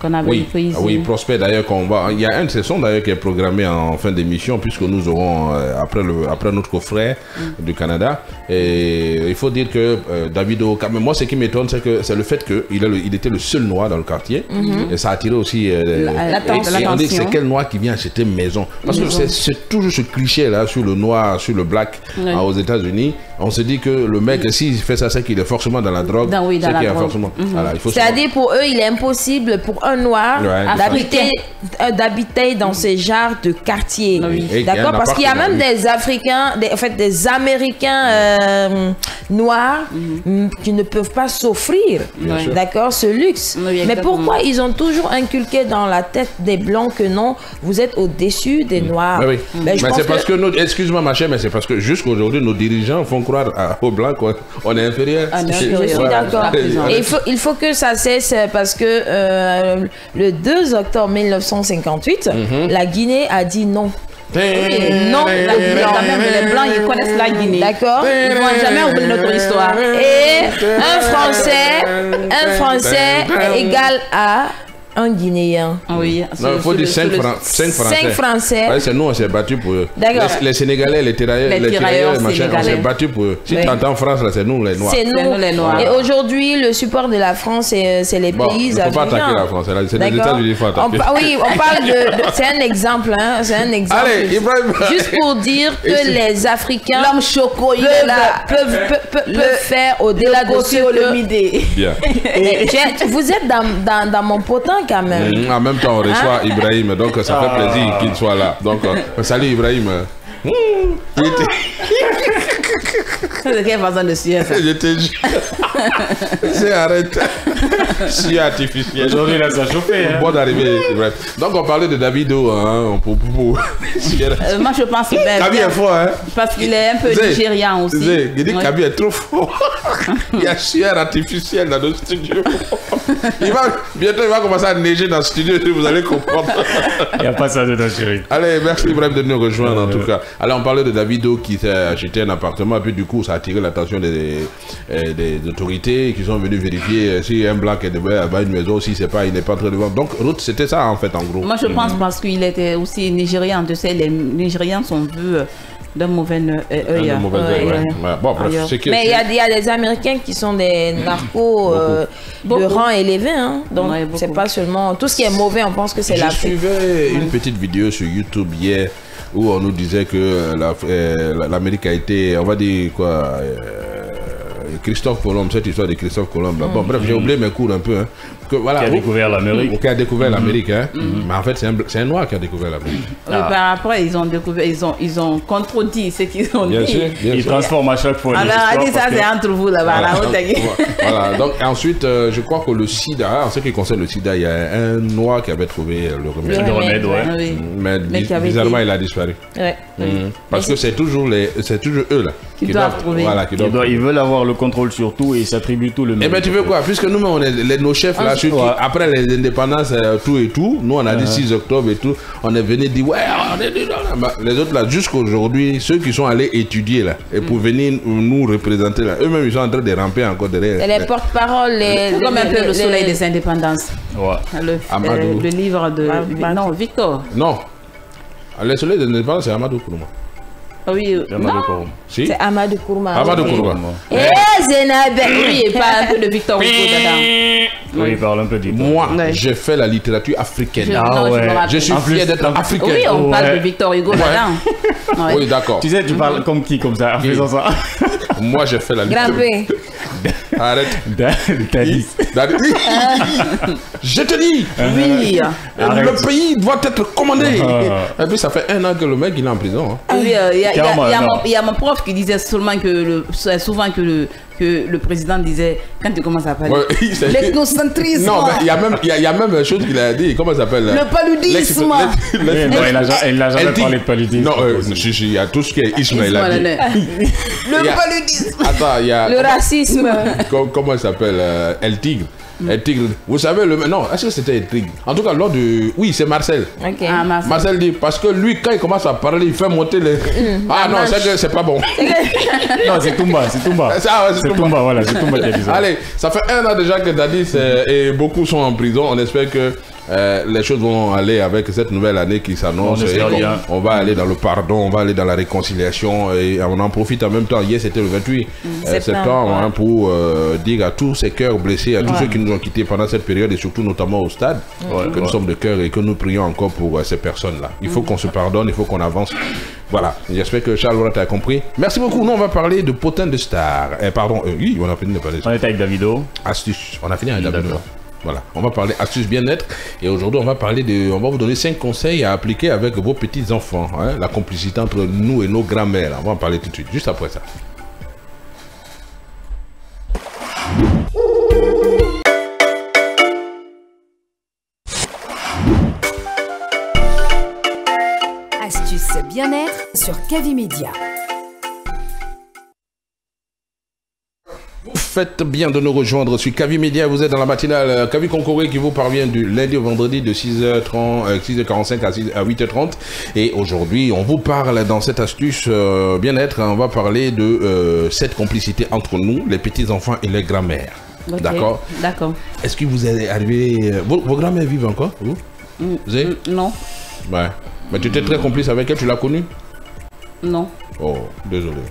qu'on avait pris ici. Oui, Prosper, d'ailleurs, il y a un de ces sons d'ailleurs qui est programmé en fin d'émission, puisque nous aurons, après notre confrère du Canada. Et il faut dire que Davido, quand même, moi, ce qui m'étonne, c'est le fait qu'il était le seul noir dans le quartier. Et ça a attiré aussi l'attention. On dit, c'est quel noir qui vient acheter une maison? Parce que c'est toujours ce cliché-là sur le noir, sur le black aux États-Unis. on se dit que le mec, s'il fait ça, c'est qu'il est forcément dans la drogue. C'est-à-dire pour eux, il est impossible pour un noir d'habiter dans ce genre de quartier. D'accord? Parce qu'il y a même des Africains, des Américains noirs qui ne peuvent pas s'offrir, d'accord, ce luxe. Mais pourquoi ils ont toujours inculqué dans la tête des Blancs que non, vous êtes au-dessus des Noirs? Mais c'est parce que, excuse-moi ma chère, mais c'est parce que jusqu'aujourd'hui, nos dirigeants font croire aux Blancs qu'on est inférieur. Je suis d'accord. Et il faut que ça cesse parce que le 2 octobre 1958, la Guinée a dit non. Non, la Guinée, quand même, les Blancs, ils connaissent la Guinée. D'accord. Ils ne vont jamais oublier notre histoire. Et un Français est égal à un Guinéen. Oui. Non, il faut dire 5 Français. C'est nous, on s'est battus pour eux. Les Sénégalais, les tirailleurs, on s'est battus pour eux. Si tu entends France, c'est nous les Noirs. C'est nous les Noirs. Et aujourd'hui, le support de la France, c'est les pays africains. Il ne faut pas attaquer la France, c'est les États-Unis qu'il faut attaquer. Oui, on parle de... C'est un exemple, hein. C'est un exemple. Allez, Ibrahim. Juste pour dire que les Africains peuvent faire au-delà de ce que... Bien. Vous êtes dans mon potin quand même. En même temps, on reçoit Ibrahim, donc ça fait plaisir qu'il soit là. Donc, salut Ibrahim. C'est de quelle façon de suer ça? Je te dis. C'est arrête. Sueur artificiel. Aujourd'hui, là, ça chauffait. Hein. Bon d'arriver, bref. Donc, on parlait de Davido. Hein, moi, je pense qu'il Kaby est fort. Hein? Parce qu'il est un peu nigérian aussi. Il dit que Kaby est trop fort. Il y a sueur artificielle dans nos studios. Bientôt, il va commencer à neiger dans le studio. Vous allez comprendre. Il n'y a pas ça dedans, chérie. Allez, merci Ibrahim de nous rejoindre en tout cas. Alors, on parlait de Davido qui s'est acheté un appartement. Et puis, du coup, ça a attiré l'attention des autorités qui sont venues vérifier si un blanc est devant une maison, si c'est pas, il n'est pas en train de vendre. Donc, Ruth, c'était ça en fait, en gros. Moi, je pense parce qu'il était aussi nigérian. Tu sais, les Nigérians sont vus d'un mauvais œil. Bon, bref, mais il y a des Américains qui sont des narcos de rang élevé. Hein. Donc, c'est pas seulement... Tout ce qui est mauvais, on pense que c'est l'Afrique. Je suivais une petite vidéo sur YouTube hier où on nous disait que l'Amérique a été, on va dire quoi, Christophe Colomb, cette histoire de Christophe Colomb. Bon, bref, j'ai oublié mes cours un peu. Hein. Qui a découvert l'Amérique. Qui a découvert l'Amérique, hein. Mais en fait, c'est un noir qui a découvert l'Amérique. Oui, après, ils ont découvert, ils ont contredit ce qu'ils ont dit. Ils transforment à chaque fois. Alors, on dit ça, c'est entre vous là-bas. Voilà, donc ensuite, je crois que le sida, en ce qui concerne le sida, il y a un noir qui avait trouvé le remède. Mais bizarrement, il a disparu. Parce que c'est toujours eux là qui doivent trouver. Voilà, ils veulent avoir le contrôle sur tout et ils s'attribuent tout le même. Eh bien, tu veux quoi? Puisque nous, on est nos chefs là, après les indépendances, tout et tout, nous on a dit 6 octobre et tout, on est venu dire ouais, les autres là, jusqu'aujourd'hui, ceux qui sont allés étudier là, et pour venir nous représenter là, eux-mêmes ils sont en train de ramper encore derrière. C'est les porte-paroles, comme un peu le soleil des indépendances. Le livre de. Non, Victor. Non. Le soleil des indépendances, c'est Amadou Kourouma. Oui, si? C'est Amadou Kourouma. Amadou Kourouma. Et Zénabé. Oui, et pas un peu de Victor Hugo dedans. Oui, il parle un peu d'Hugo. Moi, j'ai fait la littérature africaine. Je suis fier d'être africain. Oui, on parle de Victor Hugo dedans. Oui, d'accord. Tu sais, tu parles comme qui, comme ça, en faisant ça? Moi, j'ai fait la littérature. Arrête. Daddy. Je te dis. Oui. Le pays doit être commandé. Et puis ça fait 1 an que le mec il est en prison. Oui, il y a mon prof qui disait souvent que le président disait, quand tu commences à parler, l'ethnocentrisme. Non, mais il y a même une chose qu'il a dit, comment ça s'appelle? Le paludisme. Il n'a jamais parlé de paludisme. Non, il y a tout ce qui est isme. Le paludisme. Attends, il y a... Le racisme. Comment il s'appelle? El Tigre. El Tigre. Vous savez, non, est-ce que c'était El Tigre? En tout cas, lors de... Oui, c'est Marcel. Okay. Marcel dit, parce que lui, quand il commence à parler, il fait monter les... Ah non, c'est pas bon. Non, c'est Toumba, c'est Toumba. C'est Toumba, voilà, c'est Toumba qui a dit ça. Allez, ça fait 1 an déjà que Dadis et beaucoup sont en prison. On espère que les choses vont aller avec cette nouvelle année qui s'annonce. On va aller dans le pardon, on va aller dans la réconciliation et on en profite en même temps. Hier, c'était le 28 septembre hein, pour dire à tous ces cœurs blessés, à tous ceux qui nous ont quittés pendant cette période et surtout notamment au stade, que nous sommes de cœur et que nous prions encore pour ces personnes-là. Il faut qu'on se pardonne, il faut qu'on avance. Voilà, j'espère que Charles t'a compris. Merci beaucoup. Nous, on va parler de potin de star. Oui, on a fini de parler de ça. On est avec Davido. Astuce. On a fini avec Davido. Voilà, on va parler astuce bien-être. Et aujourd'hui, on va vous donner 5 conseils à appliquer avec vos petits-enfants. Hein, la complicité entre nous et nos grands-mères. On va en parler tout de suite, juste après ça. Astuce bien-être sur Cavimedia. Faites bien de nous rejoindre sur Cavimedia. Vous êtes dans la matinale Cavi Concoré qui vous parvient du lundi au vendredi de 6h45 à 8h30. Et aujourd'hui, on vous parle dans cette astuce bien-être. On va parler de cette complicité entre nous, les petits-enfants et les grands-mères. Okay. D'accord. D'accord. Est-ce que vous êtes arrivé... Vos grands-mères vivent encore, vous? Non. Ouais. Mais tu étais très complice avec elle, tu l'as connue? Non. Oh, désolé.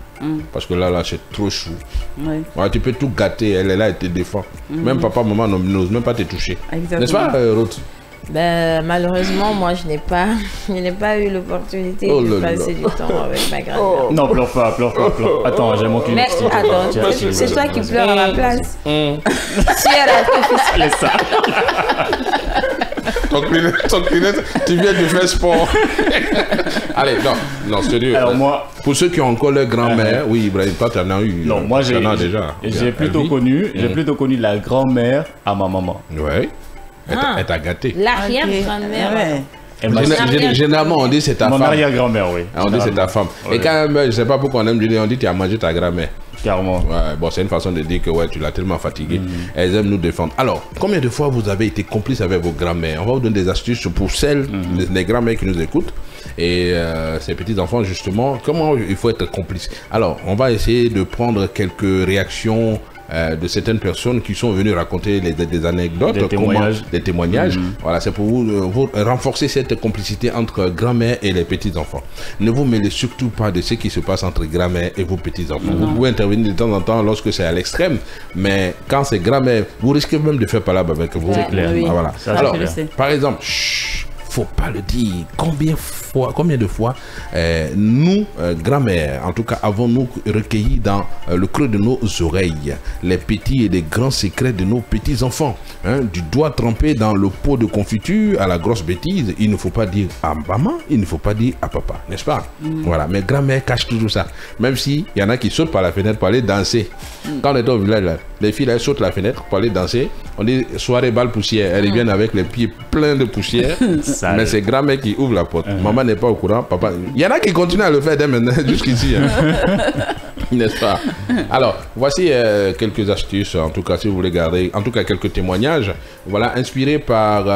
Parce que là, c'est trop chou. Oui. Ouais, tu peux tout gâter, elle est là, elle te défend. Même papa, maman n'ose même pas te toucher. N'est-ce pas, Ruth? Ben, malheureusement, moi, je n'ai pas eu l'opportunité de passer du temps avec ma grand-mère. Non, pleure pas. Attends, j'ai mon client. Mais attends, c'est toi qui pleures à ma place. Si elle a fait Allez, ça. Ton clinette, tu viens de faire sport. Allez, non, sérieux. Alors moi... Pour ceux qui ont encore leur grand-mère, oui, Ibrahim, toi, tu en as eu. Non, moi, j'ai plutôt connu la grand-mère à ma maman. Ouais. Elle t'a gâté. L'arrière-grand-mère. Généralement, on dit c'est ta femme. Mon arrière-grand-mère, oui. On dit c'est ta femme. Ouais. Et quand même, je ne sais pas pourquoi on aime dire, on dit tu as mangé ta grand-mère. Carrément. Ouais, bon, c'est une façon de dire que ouais, tu l'as tellement fatigué. Elles aiment nous défendre. Alors, combien de fois vous avez été complice avec vos grand-mères? On va vous donner des astuces pour celles, les grand-mères qui nous écoutent. Et ces petits-enfants, justement, comment il faut être complice. Alors, on va essayer de prendre quelques réactions de certaines personnes qui sont venues raconter des anecdotes, des témoignages. Voilà, c'est pour vous renforcer cette complicité entre grand-mère et les petits-enfants. Ne vous mêlez surtout pas de ce qui se passe entre grand-mère et vos petits-enfants. Vous pouvez intervenir de temps en temps lorsque c'est à l'extrême, mais quand c'est grand-mère, vous risquez même de faire palabre avec vous. C'est clair. Oui. Voilà. Ça, alors, par exemple, faut pas le dire. Combien de fois nous, grand-mère, en tout cas, avons-nous recueilli dans le creux de nos oreilles les petits et les grands secrets de nos petits-enfants, hein, du doigt trempé dans le pot de confiture à la grosse bêtise. Il ne faut pas dire à maman, il ne faut pas dire à papa, n'est-ce pas? Voilà, mais grand-mère cache toujours ça. Même s'il y en a qui sautent par la fenêtre pour aller danser. Quand on est au village, là, les filles, elles sautent la fenêtre pour aller danser. On dit soirée balle poussière. Elles reviennent avec les pieds pleins de poussière. Mais c'est grand-mère qui ouvre la porte. Maman n'est pas au courant. Papa, il y en a qui continuent à le faire dès maintenant, jusqu'ici. Hein. N'est-ce pas? Alors, voici quelques astuces, en tout cas, si vous voulez garder, en tout cas, quelques témoignages. Voilà, inspirés par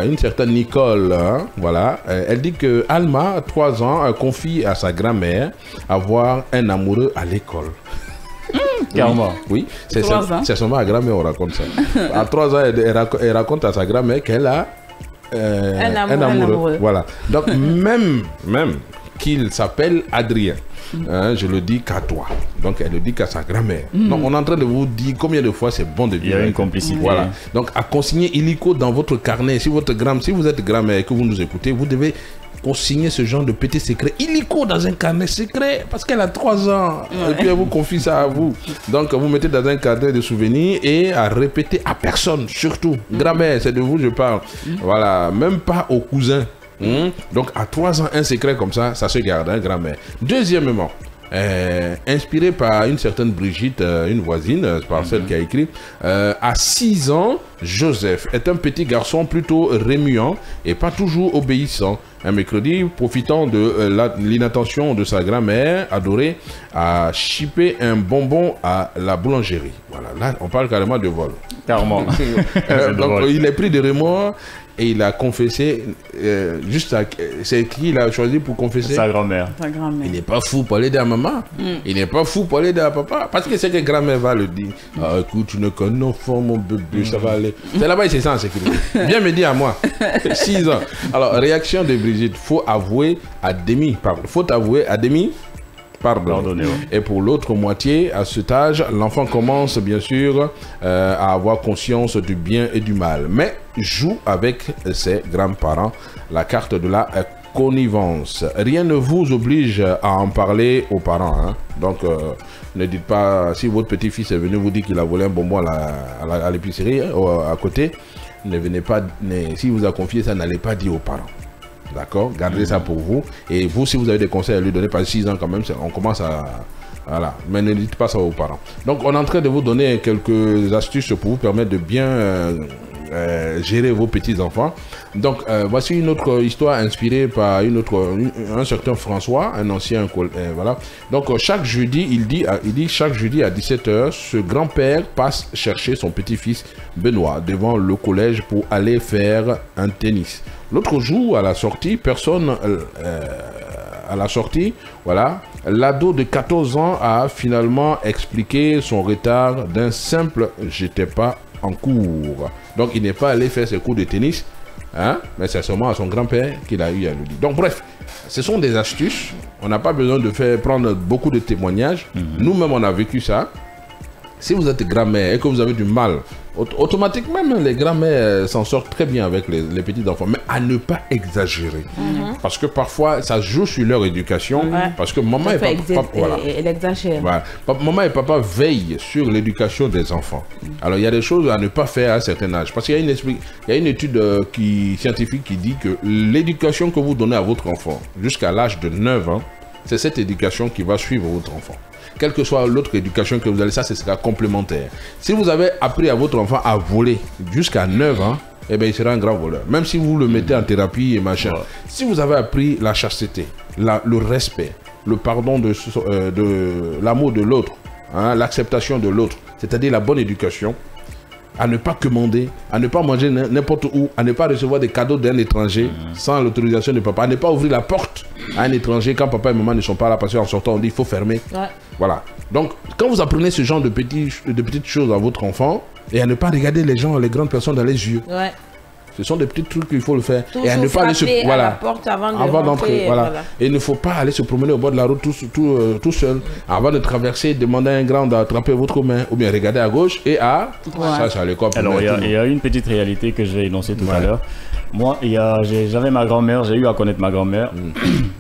une certaine Nicole. Hein, voilà, elle dit que Alma, 3 ans, confie à sa grand-mère avoir un amoureux à l'école. Carrément. Oui, c'est seulement à grand-mère on raconte ça. À 3 ans, elle raconte à sa grand-mère qu'elle a un amoureux. Voilà. Donc, même qu'il s'appelle Adrien, hein, je le dis qu'à toi. Donc, elle le dit qu'à sa grand-mère. Donc, on est en train de vous dire combien de fois c'est bon de vivre. Il y a une complicité. Voilà. Donc, à consigner illico dans votre carnet. Si vous êtes grand-mère et que vous nous écoutez, vous devez consigner ce genre de petits secrets illico dans un carnet secret parce qu'elle a 3 ans et puis elle vous confie ça à vous. Donc vous mettez dans un carnet de souvenirs et à répéter à personne, surtout grand-mère, c'est de vous je parle. Voilà, même pas aux cousins. Donc à 3 ans un secret comme ça se garde, hein, grand-mère. Deuxièmement, inspiré par une certaine Brigitte, une voisine, par celle qui a écrit, à 6 ans, Joseph est un petit garçon plutôt remuant et pas toujours obéissant. Un mercredi, profitant de l'inattention de sa grand-mère adorée, a chippé un bonbon à la boulangerie. Voilà, là on parle carrément de vol. Carrément. Donc il est pris de remords et il a confessé juste à... C'est qui il a choisi pour confesser? Sa grand-mère. Il n'est pas fou pour aller à maman. Il n'est pas fou pour aller à papa. Parce que c'est que grand-mère va le dire. Ah, écoute, tu n'es qu'un enfant, mon bébé, ça va aller. C'est là-bas, il se sent en sécurité. Viens me dire à moi. 6 ans. Alors, réaction de Brigitte. Faut avouer à demi. Pardon. Faut avouer à demi. Pardon. Et pour l'autre moitié, à cet âge, l'enfant commence bien sûr à avoir conscience du bien et du mal, mais joue avec ses grands-parents la carte de la connivence. Rien ne vous oblige à en parler aux parents. Hein. Donc, ne dites pas, si votre petit-fils est venu vous dire qu'il a volé un bonbon à l'épicerie à côté, ne venez pas, si vous a confié ça, n'allez pas dire aux parents. D'accord? Gardez ça pour vous. Et vous, si vous avez des conseils à lui donner, pas 6 ans quand même, on commence à... Voilà, mais ne dites pas ça aux parents. Donc, on est en train de vous donner quelques astuces pour vous permettre de bien gérer vos petits-enfants. Donc, voici une autre histoire inspirée par un certain François, un ancien... voilà. Donc, chaque jeudi, il dit chaque jeudi à 17 h, ce grand-père passe chercher son petit-fils Benoît devant le collège pour aller faire un tennis. L'autre jour, à la sortie, voilà, l'ado de 14 ans a finalement expliqué son retard d'un simple « j'étais pas en cours ». Donc, il n'est pas allé faire ses cours de tennis, hein, mais c'est seulement à son grand-père qu'il a eu à le dire. Donc, bref, ce sont des astuces. On n'a pas besoin de prendre beaucoup de témoignages. Nous-mêmes, on a vécu ça. Si vous êtes grand-mère et que vous avez du mal, automatiquement, les grand-mères s'en sortent très bien avec les petits-enfants, mais à ne pas exagérer. Parce que parfois, ça joue sur leur éducation. Parce que maman et papa... Elle exagère. Voilà. Maman et papa veillent sur l'éducation des enfants. Alors, il y a des choses à ne pas faire à un certain âge. Parce qu'il y a une étude scientifique qui dit que l'éducation que vous donnez à votre enfant jusqu'à l'âge de 9 ans, c'est cette éducation qui va suivre votre enfant. Quelle que soit l'autre éducation que vous allez, ça, ce sera complémentaire. Si vous avez appris à votre enfant à voler jusqu'à 9 ans, eh bien, il sera un grand voleur. Même si vous le mettez en thérapie et machin. Si vous avez appris la chasteté, le respect, le pardon de l'amour de l'autre, hein, l'acceptation de l'autre, c'est-à-dire la bonne éducation, à ne pas commander, à ne pas manger n'importe où, à ne pas recevoir des cadeaux d'un étranger sans l'autorisation de papa, à ne pas ouvrir la porte à un étranger quand papa et maman ne sont pas là, parce qu'en sortant on dit il faut fermer. Voilà. Donc quand vous apprenez ce genre de petites choses à votre enfant, et à ne pas regarder les grandes personnes dans les yeux. Ce sont des petits trucs qu'il faut le faire. Et à ne pas aller se à la porte avant d'entrer. Voilà. Et il ne faut pas aller se promener au bord de la route tout seul. Avant de traverser, demander à un grand d'attraper votre main ou bien regarder à gauche et à... Ça, c'est à l'école. Alors, il y a une petite réalité que je vais énoncer tout à l'heure. Moi, j'avais ma grand-mère, j'ai eu à connaître ma grand-mère.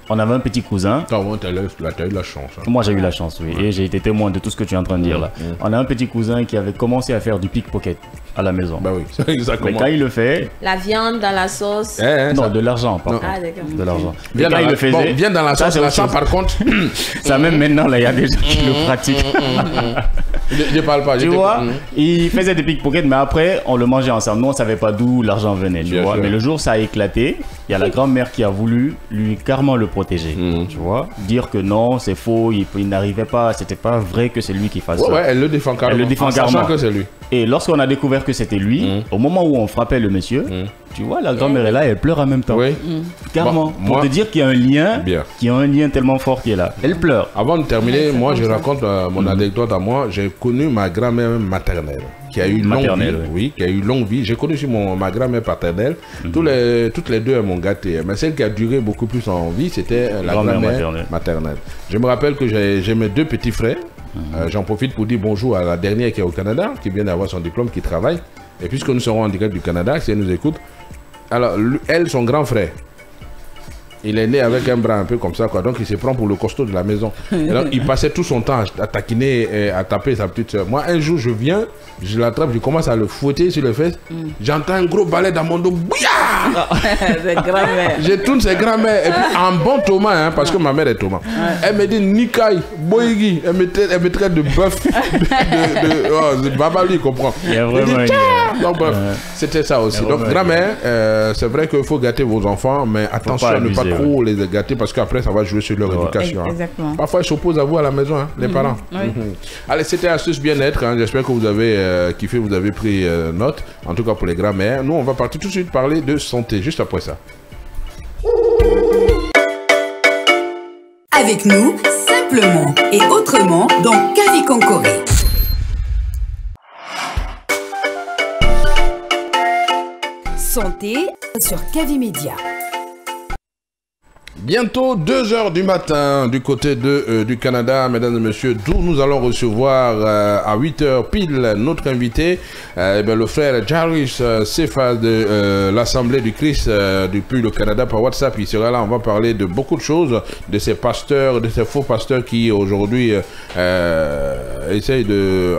On avait un petit cousin. Tu as eu la chance. Hein. Moi, j'ai eu la chance, oui. Et j'ai été témoin de tout ce que tu es en train de dire là. On a un petit cousin qui avait commencé à faire du pickpocket à la maison. Bah oui, exactement. Mais quand il le fait... La viande dans la sauce. Non, de l'argent, par contre. Ah, d'accord. De l'argent. Viande dans la sauce, l'argent, par contre. Ça, même maintenant, là, il y a des gens qui le pratiquent. Je parle pas. Tu vois, il faisait des pickpockets, mais après, on le mangeait ensemble. Nous, on ne savait pas d'où l'argent venait, tu vois. Mais le jour où ça a éclaté, il y a la grand-mère qui a voulu lui carrément le protéger, tu vois. Dire que non, c'est faux, il n'arrivait pas, c'était pas vrai que c'est lui qui fasse ça. Ouais, elle le défend carrément. Elle le défend carrément. Que c'est lui. Et lorsqu'on a découvert que c'était lui, au moment où on frappait le monsieur, tu vois, la grand-mère est là, elle pleure en même temps. Oui. Carrément. Pour te dire qu'il y a un lien, tellement fort qui est là. Elle pleure. Avant de terminer, moi je raconte mon anecdote à moi. J'ai connu ma grand-mère maternelle qui a eu longue vie. Oui, qui a eu longue vie. J'ai connu aussi ma grand-mère paternelle. Toutes les deux elles m'ont gâté. Mais celle qui a duré beaucoup plus en vie, c'était la grand-mère maternelle. Je me rappelle que j'ai mes 2 petits frères. J'en profite pour dire bonjour à la dernière qui est au Canada, qui vient d'avoir son diplôme, qui travaille. Et puisque nous serons en direct du Canada, si elle nous écoute, alors elle, son grand frère, il est né avec un bras un peu comme ça, quoi. Donc il se prend pour le costaud de la maison. Alors, il passait tout son temps à taquiner et à taper sa petite soeur. Moi, un jour, je viens, je l'attrape, je commence à le fouetter sur les fesses. J'entends un gros balai dans mon dos. C'est grand-mère. Je tourne ses grand-mères. Et puis, en bon Thomas, hein, parce que ma mère est Thomas. Elle me dit Nikai, Boygi. Elle me traite de bœuf. Baba, lui, il comprend. Il y a vraiment donc, bref, c'était ça aussi. Donc, grand-mère, c'est vrai qu'il faut gâter vos enfants, mais attention à ne pas trop les gâter parce qu'après, ça va jouer sur leur éducation. Exactement. Hein. Parfois, ils s'opposent à vous à la maison, hein, les parents. Allez, c'était Astuce Bien-être. Hein. J'espère que vous avez kiffé, vous avez pris note. En tout cas, pour les grand-mères. Nous, on va partir tout de suite parler de santé, juste après ça. Avec nous, simplement et autrement, dans Kavi Konkoré. Santé sur Kavi Média. Bientôt 2 heures du matin du côté du Canada, mesdames et messieurs, d'où nous allons recevoir à 8 heures pile notre invité, le frère Jairus Sefa de l'Assemblée du Christ depuis le Canada par WhatsApp. Il sera là, on va parler de beaucoup de choses, de ces pasteurs, de ces faux pasteurs qui aujourd'hui essayent de,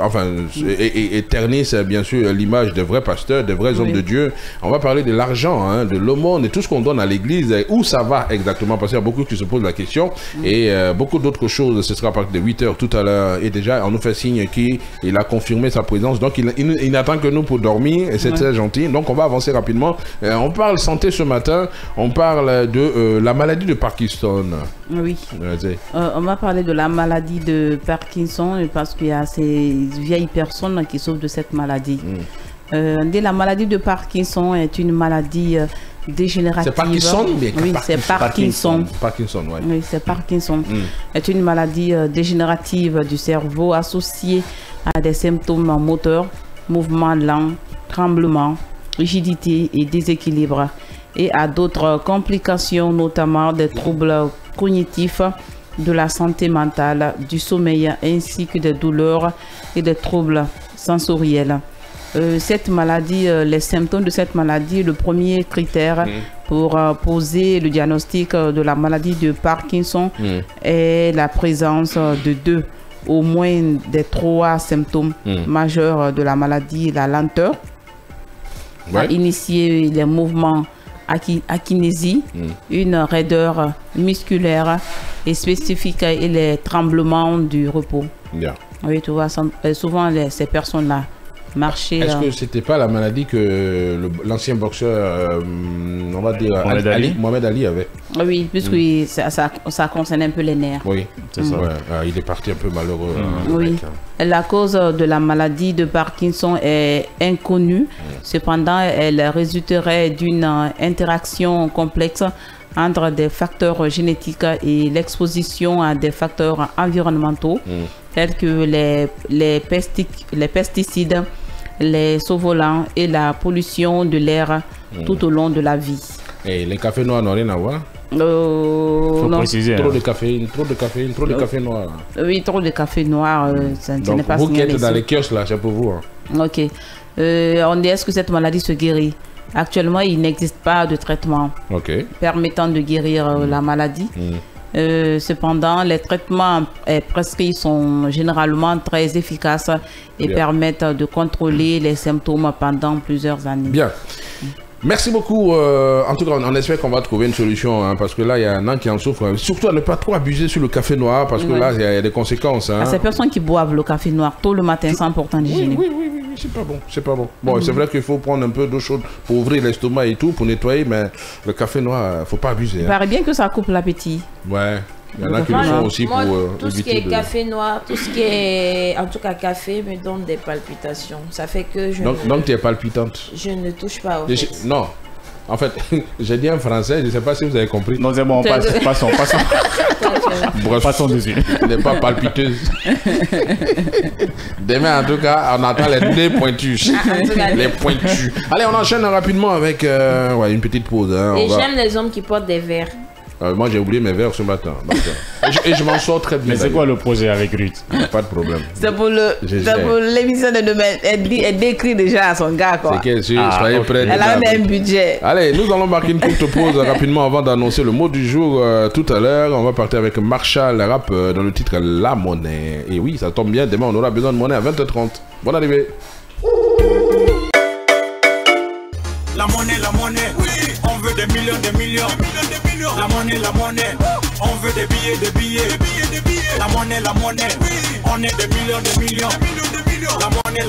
et ternissent bien sûr l'image des vrais pasteurs, des vrais hommes de Dieu. On va parler de l'argent, de l'aumône et tout ce qu'on donne à l'église, où ça va exactement. Parce qu'il y a beaucoup qui se posent la question et beaucoup d'autres choses. Ce sera à partir de 8 heures tout à l'heure. Et déjà, on nous fait signe qu'il a confirmé sa présence. Donc, il n'attend que nous pour dormir et c'est très gentil. Donc, on va avancer rapidement. On parle santé ce matin. On parle de la maladie de Parkinson. Oui. On va parler de la maladie de Parkinson parce qu'il y a ces vieilles personnes qui souffrent de cette maladie. La maladie de Parkinson est une maladie dégénérative. C'est Parkinson? Oui, c'est Parkinson. Parkinson, oui. Oui, c'est Parkinson. C'est une maladie dégénérative du cerveau associée à des symptômes moteurs, mouvements lents, tremblements, rigidité et déséquilibre, et à d'autres complications, notamment des troubles cognitifs, de la santé mentale, du sommeil, ainsi que des douleurs et des troubles sensoriels. Cette maladie, les symptômes de cette maladie, le premier critère pour poser le diagnostic de la maladie de Parkinson est la présence de au moins des 3 symptômes majeurs de la maladie: la lenteur, à initier les mouvements akinésie, une raideur musculaire et spécifique et les tremblements du repos. Oui, tu vois, souvent ces personnes-là marcher. Est-ce que c'était pas la maladie que l'ancien boxeur, on va dire, Mohamed Ali avait? Oui, puisque ça concerne un peu les nerfs. Oui, c'est ça. Il est parti un peu malheureux. Oui. La cause de la maladie de Parkinson est inconnue. Cependant, elle résulterait d'une interaction complexe entre des facteurs génétiques et l'exposition à des facteurs environnementaux tels que les pesticides, les solvants et la pollution de l'air tout au long de la vie. Et les cafés noirs n'ont rien à voir? Faut préciser. Trop de caféine, trop de café noir. Oui, trop de café noir, ce n'est pas vous qui êtes dans les kiosques là, c'est pour vous. Ok. On dit, est-ce que cette maladie se guérit? Actuellement, il n'existe pas de traitement permettant de guérir la maladie. Cependant, les traitements prescrits sont généralement très efficaces et permettent de contrôler les symptômes pendant plusieurs années. Bien. Merci beaucoup. En tout cas, on espère qu'on va trouver une solution, parce que là, il y en a qui en souffrent. Surtout à ne pas trop abuser sur le café noir, parce que là, il y a des conséquences. À ces personnes qui boivent le café noir tôt le matin sans pourtant déjeuner. Oui, c'est pas bon. C'est pas bon. Bon, c'est vrai qu'il faut prendre un peu d'eau chaude pour ouvrir l'estomac et tout, pour nettoyer, mais le café noir, faut pas abuser. Il paraît bien que ça coupe l'appétit. Ouais. Il y en a qui le font aussi pour tout ce qui est café noir, tout ce qui est en tout cas café me donne des palpitations. Ça fait que je donc tu es palpitante. Je ne touche pas au fait. Non. En fait, j'ai dit en français, je ne sais pas si vous avez compris. Non, c'est bon, passons. Passons dessus. Elle n'est pas palpiteuse. Demain, en tout cas, on attend les pointus. Les pointus. Allez, on enchaîne rapidement avec une petite pause. Et j'aime les hommes qui portent des verres. Moi, j'ai oublié mes verres ce matin. Donc, et je m'en sors très bien. Mais c'est quoi le projet avec Ruth? Pas de problème. C'est pour l'émission de demain. Elle décrit déjà à son gars, quoi. C'est soyez prêts. Elle a même un budget. Allez, nous allons marquer une courte pause rapidement avant d'annoncer le mot du jour tout à l'heure. On va partir avec Marshall Rap dans le titre La Monnaie. Et oui, ça tombe bien. Demain, on aura besoin de monnaie à 20h30. Bonne arrivée. La monnaie, oui. On veut des millions, des millions. La monnaie, on veut des billets. La monnaie, oui. On est des millions, des millions. La monnaie,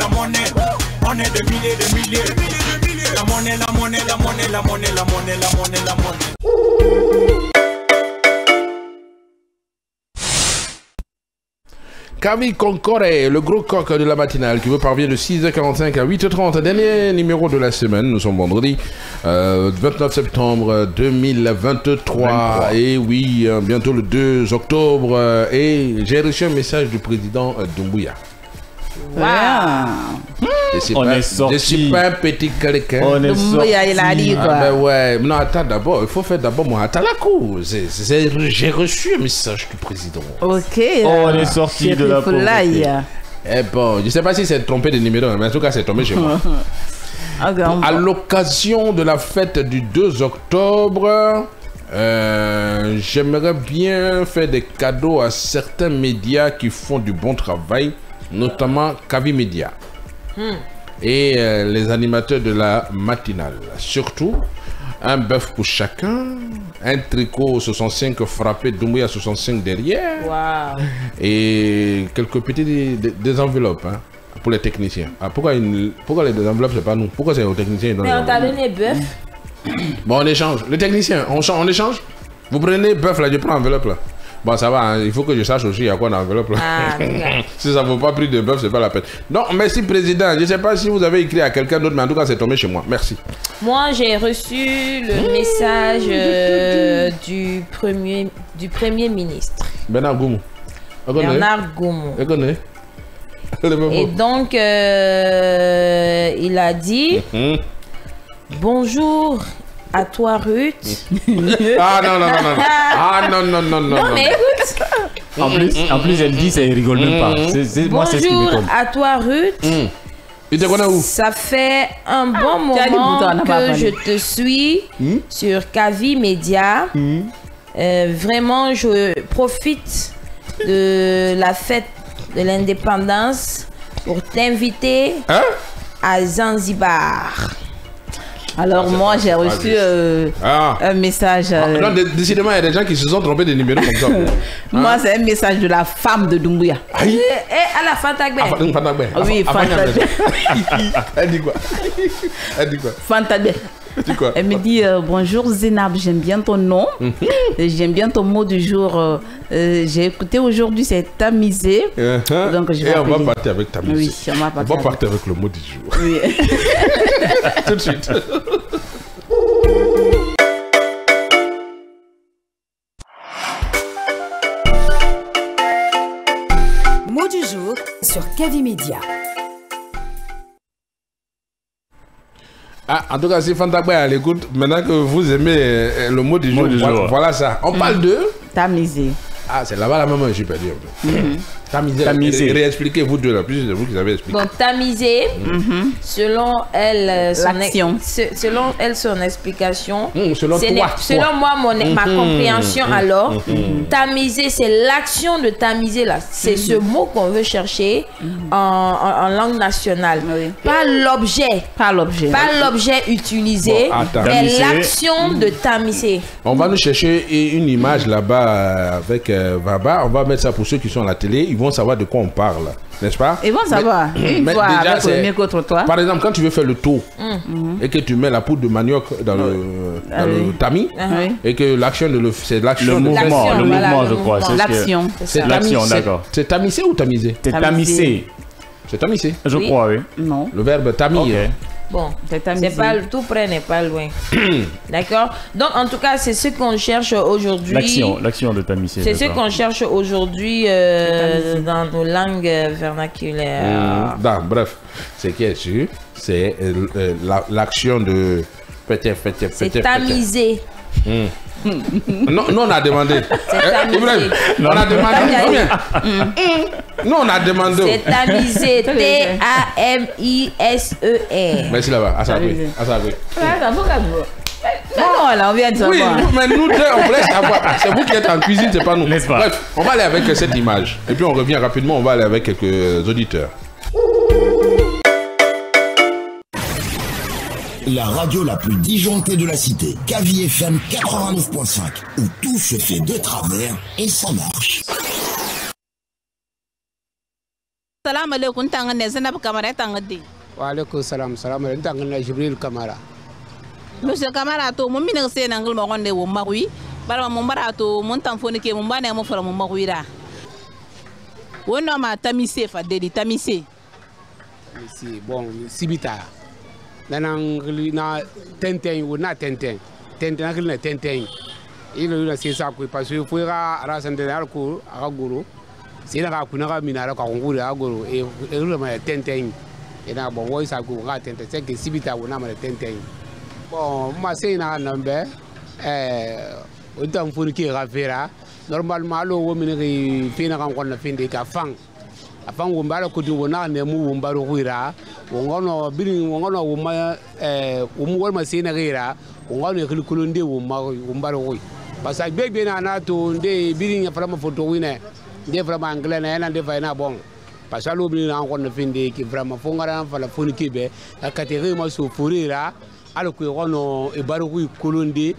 on est des milliers. La monnaie. Kavi Concorde, le gros coq de la matinale qui vous parvient de 6h45 à 8h30, dernier numéro de la semaine. Nous sommes vendredi 29 septembre 2023. Et oui, bientôt le 2 octobre. Et j'ai reçu un message du président Doumbouya. Wow. Je suis pas un petit quelqu'un. On est sorti. Ouais. Non, attends d'abord. Il faut faire d'abord mon atalakou. J'ai reçu un message du président. Ok. On est sorti de la pauvreté. Eh bon, je sais pas si c'est trompé de numéro, mais en tout cas, c'est tombé chez moi. À l'occasion de la fête du 2 octobre, j'aimerais bien faire des cadeaux à certains médias qui font du bon travail, notamment Kavi Média et les animateurs de la matinale. Surtout, un bœuf pour chacun, un tricot 65 frappé, Doumbouya 65 derrière, et quelques petites des enveloppes pour les techniciens. Pourquoi les enveloppes, c'est pas nous? Pourquoi c'est aux techniciens? Mais on t'a donné bœuf. Bon, on échange. Les techniciens, on échange. Vous prenez bœuf là, je prends enveloppe là. Bon, ça va, il faut que je sache aussi il y a quoi dans l'enveloppe là. Si ça ne vaut pas prix de bœuf, c'est pas la peine. Non, merci président. Je ne sais pas si vous avez écrit à quelqu'un d'autre, mais en tout cas, c'est tombé chez moi. Merci. Moi, j'ai reçu le message du premier ministre. Bernard Goumou. Et donc, il a dit bonjour à toi, Ruth. Ah non. Mais écoute. En plus, elle dit ça, elle rigole même pas. Moi, c'est ce qui m'étonne. Bonjour à toi, Ruth. Il te connaît où? Ça fait un bon moment que je te suis sur Kavi Média. Vraiment, je profite de la fête de l'indépendance pour t'inviter à Zanzibar. Alors moi j'ai reçu un message. Non, décidément il y a des gens qui se sont trompés de numéros comme ça. Moi c'est un message de la femme de Doumbouya. Et à la Fantagbe. Oui, Fantagbe. Elle dit quoi? Fantagbe. Elle me dit bonjour Zénab, j'aime bien ton nom, j'aime bien ton mot du jour. J'ai écouté aujourd'hui, c'est tamisé. Donc je vais on va partir avec tamisé. Oui, on va partir avec le mot du jour. Oui. Tout de suite. Mot du jour sur Kavi Média. En tout cas, si Fantagbe est à l'écoute, maintenant que vous aimez le mot du jour, voilà ça. On parle de tamisé. Ah, c'est là-bas la maman, je suis perdu un peu. Tamisé. Réexpliquez vous deux là, plus de vous qui avez expliqué. Donc tamisé, selon elle, son explication. Selon moi, ma compréhension alors, tamiser, c'est l'action de tamiser là. C'est ce mot qu'on veut chercher en langue nationale. Pas l'objet. Pas l'objet utilisé, mais l'action de tamiser. On va nous chercher une image là-bas avec Vaba. On va mettre ça pour ceux qui sont à la télé. Ils vont savoir de quoi on parle, n'est-ce pas? Ils vont savoir. Par exemple, quand tu veux faire le tour et que tu mets la poudre de manioc dans le tamis et que l'action c'est l'action. Le mouvement, je crois. L'action. C'est l'action, d'accord. C'est tamisé ou tamisé? C'est tamisé. C'est tamisé. Je crois, oui. Non. Le verbe tamis. Bon, c'est pas tout près n'est pas loin. D'accord. Donc en tout cas, c'est ce qu'on cherche aujourd'hui. L'action de tamiser. C'est ce qu'on cherche aujourd'hui dans nos langues vernaculaires. Bref, ce qui est sûr, c'est l'action de c'est tamiser. Non, nous on a demandé. On a demandé. Nous on a demandé. C'est tamisé. T-A-M-I-S-E-R. Merci là-bas. À savoir. Non, là on vient de savoir. Oui, mais nous deux on voulait savoir. C'est vous qui êtes en cuisine, c'est pas nous. Bref, on va aller avec cette image. Et puis on revient rapidement, on va aller avec quelques auditeurs. La radio la plus disjonctée de la cité, Kavi FM 89.5, où tout se fait de travers et ça marche. Salam alaikum tangane Zainab Kamara tangadi. Wa alaikum salam alaikum tangane Jibril Kamara. Monsieur Kamara to mun mina se nangul mo gonde wo magui bara mo mbara to mun tamfoni ke mun bane mo fara mo magui ra. Wono ma tamise fa dedi tamise. Si bon sibita. Na tenten ou na tenten na tenten il na c'est ça parce que faut ra rassemble alcool à guru c'est là qu'on a mis à Congo et Tintin. Et là, bon, oui, ça a Tintin, c'est que Sibita, on a Tintin. Bon, moi, c'est un number. Autant pour qui Ravera. Normalement, le woman fait un rencontre fin de Cafang. Afin on va côté on a ne mu on va ruira on a bini on a on ma sena rira on a ne kulunde on va rui parce que bébé na to de bini ya vraiment photo wine de vraiment anglais na de fa na bon parce que l'obli na on ne finde qui vraiment fongara fa la foni kibe la catégorie ma so furira alors que on e barui kulunde.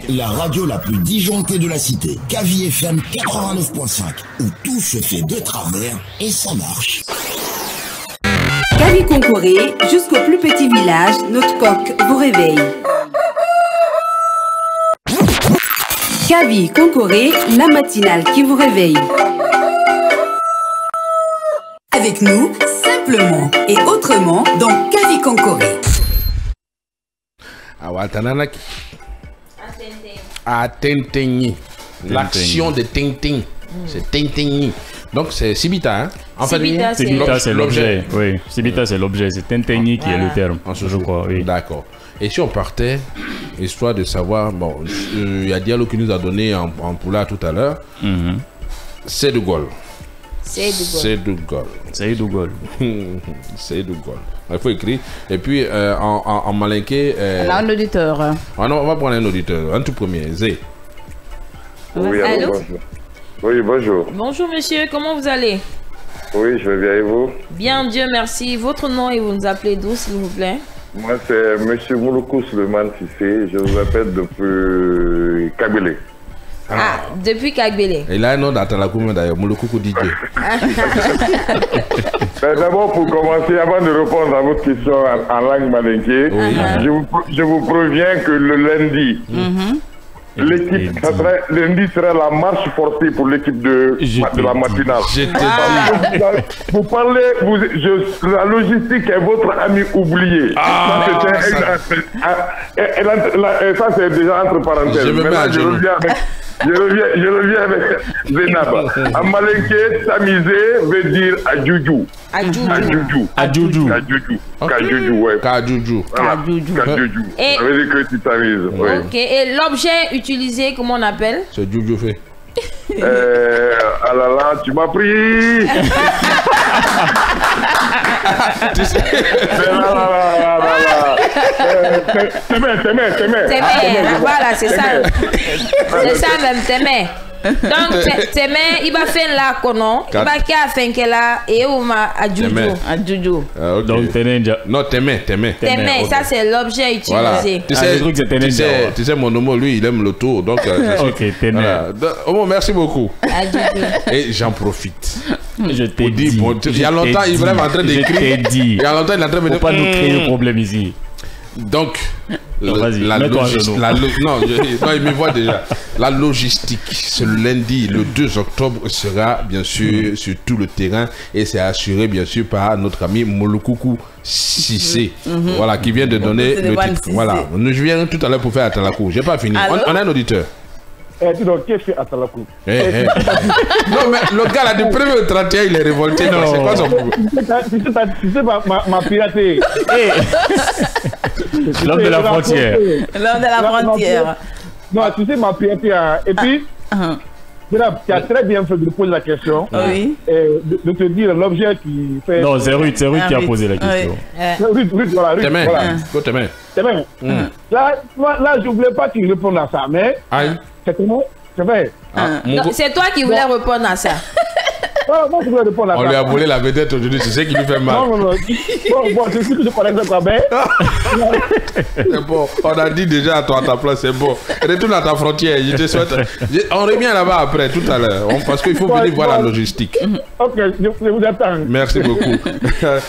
La radio la plus disjonctée de la cité, Kavi FM 89.5, où tout se fait de travers et ça marche. Kavi Concoré, jusqu'au plus petit village, notre coq vous réveille. Kavi Concoré, la matinale qui vous réveille. Avec nous, simplement et autrement, dans Kavi Concoré. À Tintin. L'action de Tintin. C'est Tintin. Donc c'est Sibita, hein? En fait, Sibita c'est l'objet. Oui, Sibita c'est l'objet. C'est Tintin qui est le terme. Je crois, oui. D'accord. Et si on partait, histoire de savoir, bon, il y a Diallo qui nous a donné en poula tout à l'heure. C'est de Gaulle. C'est de Gaulle. C'est de Gaulle. C'est de Gaulle. Il faut écrire. Et puis en malinqué. Un auditeur. Ah non, on va prendre un auditeur. Un tout premier. Zé. Oui, allô? Bonjour. Oui, bonjour. Bonjour monsieur, comment vous allez? Oui, je vais bien et vous? Bien, Dieu merci. Votre nom et vous nous appelez d'où, s'il vous plaît? Moi, c'est M. Mouloukou Suleiman Sissé. Je vous appelle depuis Kabylie. Ah, depuis Kagbélé. Il a un nom d'Atalakoum d'ailleurs, Mouloukoukou DJ. D'abord, pour commencer, avant de répondre à votre question en langue malinké, je vous préviens que le lundi, l'équipe, lundi sera la marche forcée pour l'équipe de la matinale. Vous parlez, la logistique est votre ami oublié. Ça, c'est déjà entre parenthèses. Je reviens avec Zénab. En malinké, s'amuser veut dire adjoujou. Adjoujou. Kadjoujou, ouais. Kadjoujou. Ça veut dire que tu t'amuses. Ok, et l'objet utilisé, comment on appelle? C'est Djoujou fait. Ah là là, tu m'as pris. Voilà, c'est ça. C'est ça même, t'aimais. Donc, t'aimais, il va faire là, kono. Il va faire que là, et où ma adjoujou. Donc, t'aimais. Non, t'aimais. T'aimais, ça c'est l'objet utilisé. Tu sais, mon homo, lui, il aime le tour. Donc, ok, t'aimais. Homo, merci beaucoup. Et j'en profite. Je t'ai dit. Il y a longtemps, il est vraiment en train d'écrire. Il y a longtemps, il est en train de me dire. Faut pas nous créer de problème ici. Donc, non, il me voit déjà. La logistique, ce lundi, le 2 octobre, sera bien sûr sur tout le terrain et c'est assuré bien sûr par notre ami Mouloukoukou Sissé, voilà, qui vient de donner le titre. Voilà, je viens tout à l'heure pour faire Atalakou. J'ai pas fini. On a un auditeur. Donc, qu'est-ce que Atalakou? Non, mais le gars là, du 1er au 31, il est révolté. C'est quoi son problème? Tu sais, ma piraterie. L'homme de la frontière. L'homme de la frontière. Non, tu sais, ma piraterie. Et puis, tu as très bien fait de poser la question. Oui. De te dire l'objet qui fait. Non, c'est Ruth qui a posé la question. Ruth, voilà. T'aimais. Là, je ne voulais pas qu'il réponde à ça, mais. C'est vrai. C'est toi qui voulais répondre à ça. Moi, je voulais répondre à ça. On lui a volé la vedette aujourd'hui, c'est ça qui lui fait mal. Non. Bon, je sais que je connais ça, mais. C'est bon, on a dit déjà à toi à ta place, c'est bon. Retourne à ta frontière, je te souhaite. On revient là-bas après, tout à l'heure, parce qu'il faut venir voir la logistique. Ok, je vous attends. Merci beaucoup.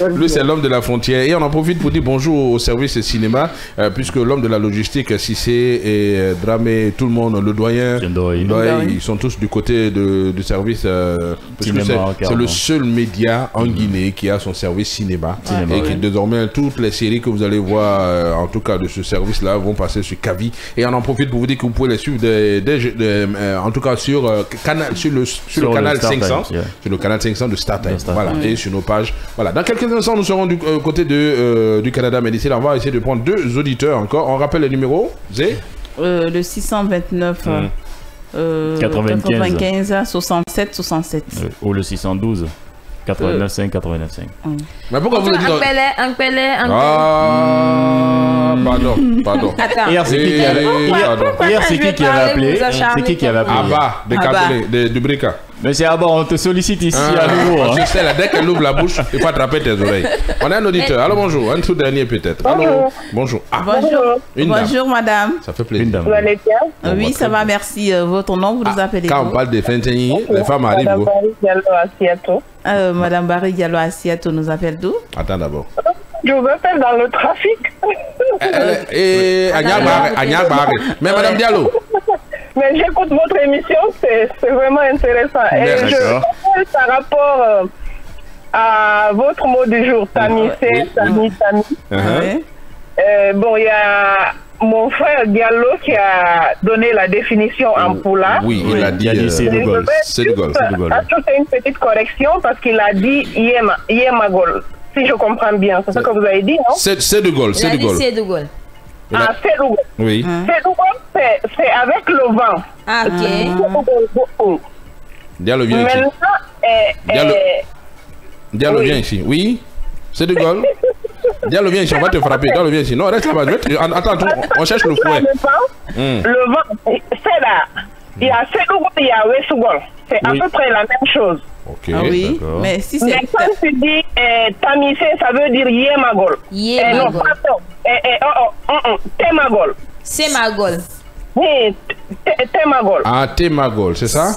Lui, c'est l'homme de la frontière. Et on en profite pour dire bonjour au service cinéma, puisque l'homme de la logistique, Sissé et Dramé, tout le monde, le doyen, ils sont tous du côté du service. Parce que c'est le seul média en Guinée qui a son service cinéma. Et qui désormais, toutes les séries que vous allez voir, en tout cas de ce service-là, vont passer sur Kavi. Et on en profite pour vous dire que vous pouvez les suivre en tout cas sur le canal 500. Sur le canal 500 de StarTime. Voilà. Et sur nos pages. Voilà. Dans quelques instants, nous serons du côté du Canada. Mais d'ici là, on va essayer de prendre 2 auditeurs encore. On rappelle le numéro, Zé le 629 95 67 67. Ou le 612 89 5 89 5. Mais pourquoi vous le dites pardon. Hier, c'est qui qui avait appelé? C'est qui avait appelé? Abba, du Brika. Mais c'est Abba, on te sollicite ici à nouveau. Je sais, dès qu'elle ouvre la bouche, il faut attraper tes oreilles. On a un auditeur. Alors bonjour, un tout dernier peut-être. Bonjour. Bonjour. Bonjour madame. Ça fait plaisir. Vous allez bien? Oui, ça va, merci. Votre nom, vous nous appelez quand on parle des Fenteni, les femmes arrivent. Madame Barry Diallo Asiato nous appelle d'où? Attends d'abord. Je vous appelle dans le trafic. Mais Madame Diallo. Mais j'écoute votre émission, c'est vraiment intéressant. Et je rappelle par rapport à votre mot du jour, Tamissé, Tami. Bon, il y a mon frère Diallo qui a donné la définition en poula. Oui, il a dit c'est de Gaulle. Ajouter une petite correction parce qu'il a dit Yemagol. Si je comprends bien, c'est ça que vous avez dit, non? C'est de Gaulle, c'est de Gaulle. C'est de Gaulle. Ah, c'est de Gaulle. Oui. C'est de Gaulle, c'est avec le vent. Ah, ok. Diallo, viens ici. Diallo, viens ici. Oui, c'est de Gaulle. Diallo, viens ici, on va te frapper. Diallo, viens ici. Non, reste là-bas. Attends, on cherche le fouet. Le vent, c'est là. Il y a Sédougol, il y a Westugol. C'est à peu près la même chose. Ok, oui, mais si c'est... Mais quand tu dis Tamissé, ça veut dire Yemagol. Yemagol. Non, pardon. Temagol. Semagol. Oui, Temagol. Ah, Temagol, c'est ça?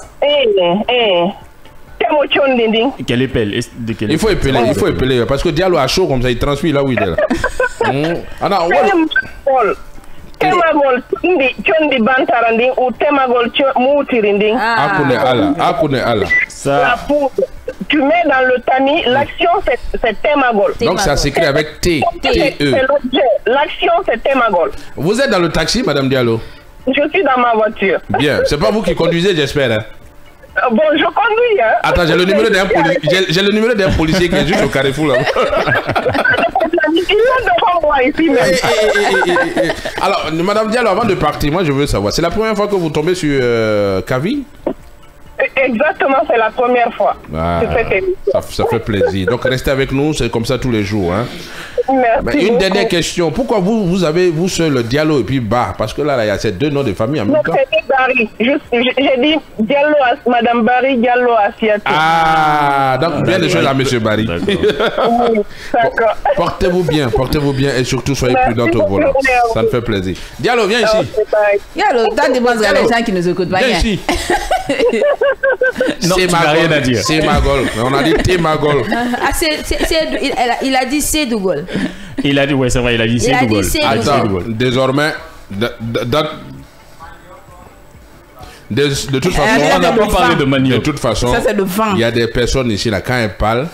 Quel épelle? Il faut épeler, parce que Diallo a chaud comme ça, il transmet là où il est là. Temagol chondi bantaranding ou temagol moutirinding. Akune ala. Ça. Tu mets dans le tamis, l'action c'est temagol. Donc ça s'écrit avec T. T-E. L'action c'est temagol. Vous êtes dans le taxi, Madame Diallo? Je suis dans ma voiture. Bien, c'est pas vous qui conduisez, j'espère. Hein? Bon, je conduis. Hein. Attends, j'ai le numéro d'un policier qui est juste au carrefour là. Il est devant moi ici même. Alors, Madame Diallo, avant de partir, moi je veux savoir, c'est la première fois que vous tombez sur Kavi? Exactement, c'est la première fois. Ça fait plaisir. Donc restez avec nous, c'est comme ça tous les jours. Hein. Merci. Une dernière question. Pourquoi vous avez vous seul Diallo et puis Ba? Parce que là, il y a ces 2 noms de famille en même temps. C'est Barry. J'ai dit Diallo, Madame Barry Diallo Asiato. Ah, donc bien des choses à Monsieur Barry. D'accord. Portez-vous bien et surtout soyez prudents au volant. Ça me fait plaisir. Diallo, viens ici. Diallo, t'as des bons les gens qui nous écoutent pas. Viens ici. Non, c'est Magol. C'est Magol. On a dit Temagol. Il a dit c'est de Gaulle. Il a dit, ouais, c'est vrai, il a dit c'est de Gaulle. Attends, désormais, de toute façon, on n'a pas parlé de manioc. De toute façon, ça c'est le vent. Il y a des personnes ici là, quand elles parlent,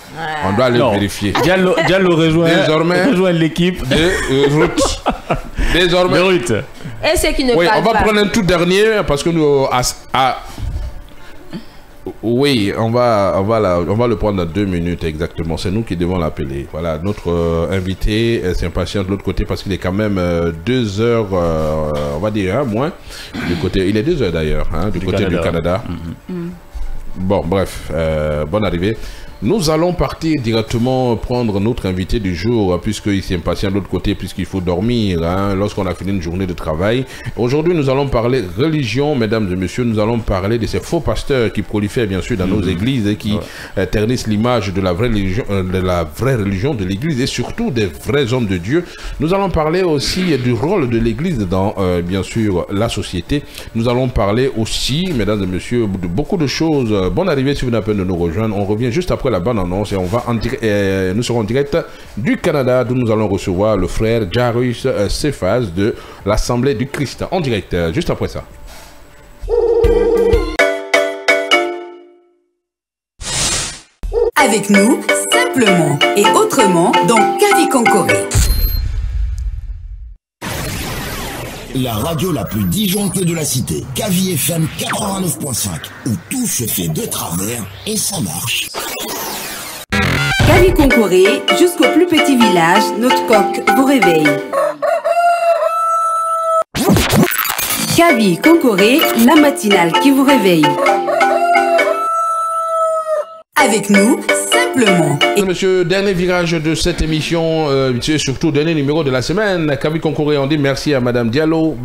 on doit les vérifier. Diallo rejoint l'équipe de route. Désormais. De route. Et c'est qui ne parle pas. On va prendre un tout dernier parce que nous oui, on va le prendre dans 2 minutes exactement. C'est nous qui devons l'appeler. Voilà, notre invité s'impatiente de l'autre côté parce qu'il est quand même 2 heures, on va dire moins. Du côté, il est 2 heures d'ailleurs, hein, du côté du Canada. Bon, bref, bonne arrivée. Nous allons partir directement prendre notre invité du jour, puisqu'il s'impatient de l'autre côté, puisqu'il faut dormir, hein, lorsqu'on a fini une journée de travail. Aujourd'hui, nous allons parler religion, mesdames et messieurs. Nous allons parler de ces faux pasteurs qui prolifèrent, bien sûr, dans nos églises et qui ternissent l'image de la vraie religion de l'église et surtout des vrais hommes de Dieu. Nous allons parler aussi du rôle de l'église dans, bien sûr, la société. Nous allons parler aussi, mesdames et messieurs, de beaucoup de choses. Bonne arrivée si vous n'avez pas de nous rejoindre. On revient juste après la bonne annonce et nous serons en direct du Canada d'où nous allons recevoir le frère Jarus Cephas de l'Assemblée du Christ en direct juste après ça. Avec nous, simplement et autrement dans Kavi Konkoré. La radio la plus disjonctée de la cité, Kavi FM 89.5, où tout se fait de travers et ça marche. Kavi Konkoré, jusqu'au plus petit village, notre coq vous réveille. Kavi Konkoré, la matinale qui vous réveille. Avec nous, simplement. Monsieur, dernier virage de cette émission, surtout dernier numéro de la semaine. Kavi Konkoré, on dit merci à Madame Diallo,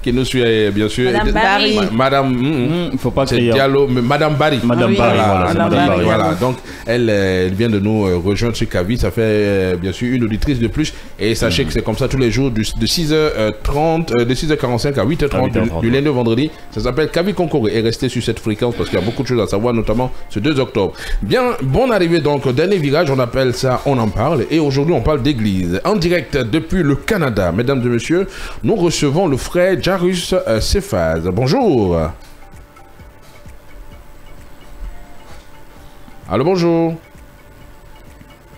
qui nous suit bien sûr. Madame Barry. Madame, faut pas crier. Diallo, Madame Barry. Madame Barry, voilà. Donc, elle vient de nous rejoindre sur Kavi. Ça fait bien sûr une auditrice de plus. Et sachez que c'est comme ça tous les jours de 6h30, de 6h45 à 8h30 du lundi au vendredi. Ça s'appelle Kavi Konkoré. Et restez sur cette fréquence parce qu'il y a beaucoup de choses à savoir, notamment ce 2 octobre. Bien, bonne arrivée donc au dernier virage, on appelle ça On en parle, et aujourd'hui on parle d'église. En direct depuis le Canada, mesdames et messieurs, nous recevons le frère Jarus Cephas. Bonjour. Allô, bonjour.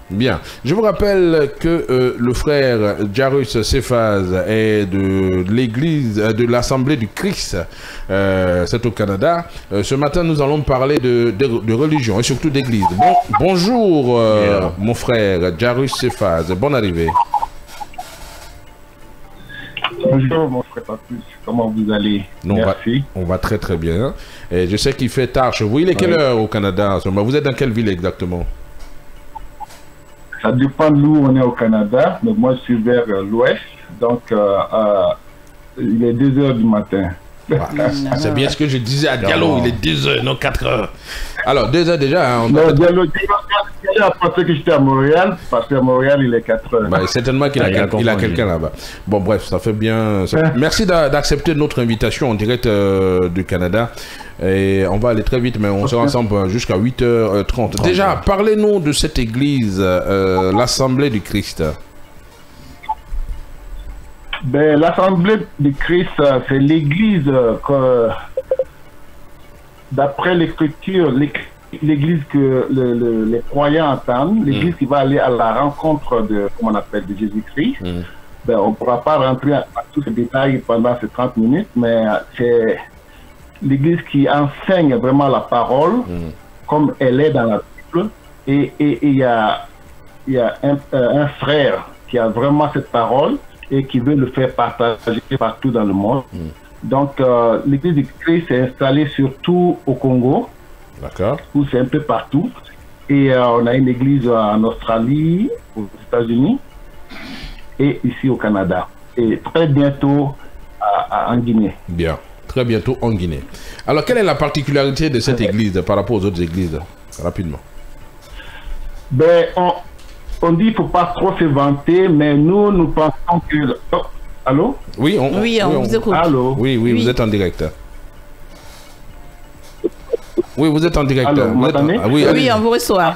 Bien, je vous rappelle que le frère Jarus Cephas est de l'église, de l'Assemblée du Christ, c'est au Canada. Ce matin, nous allons parler de religion et surtout d'église. Bonjour, mon frère Jarus Cephas, bonne arrivée. Bonjour, mon frère Papus, comment vous allez? Merci. On va très très bien. Et je sais qu'il fait tard chez vous. Il est quelle heure au Canada? Vous êtes dans quelle ville exactement? Ça dépend de où on est au Canada, mais moi je suis vers l'ouest, donc il est 2h du matin. C'est bien ce que je disais à Diallo, il est 2h, non 4h. Alors 2h déjà. Non, Diallo a pensé que j'étais à Montréal, parce qu'à Montréal il est 4h. Bah, certainement qu'il a quelqu'un là-bas. Bon bref, ça fait bien. Merci d'accepter notre invitation en direct du Canada. Et on va aller très vite, mais on sera ensemble jusqu'à 8h30. Déjà, parlez-nous de cette église, l'Assemblée du Christ. Ben, l'Assemblée du Christ, c'est l'église que, d'après l'Écriture, l'église que les croyants attendent, l'église qui va aller à la rencontre de, comment on appelle, de Jésus-Christ. Ben, on ne pourra pas rentrer à tous ces détails pendant ces 30 minutes, mais c'est l'église qui enseigne vraiment la parole comme elle est dans la Bible. Et il y a un frère qui a vraiment cette parole et qui veut le faire partager partout dans le monde. Donc, l'église du Christ est installée surtout au Congo. D'accord. Où c'est un peu partout. Et on a une église en Australie, aux États-Unis et ici au Canada. Et très bientôt en Guinée. Bien. Très bientôt en Guinée. Alors, quelle est la particularité de cette église par rapport aux autres églises? Rapidement. Ben, on dit qu'il ne faut pas trop se vanter, mais nous pensons que... Oh, allô? Oui, on vous écoute. Allô? Oui, vous êtes en direct. Oui, vous êtes en direct. Allô, vous m'entendez? Oui, on vous reçoit.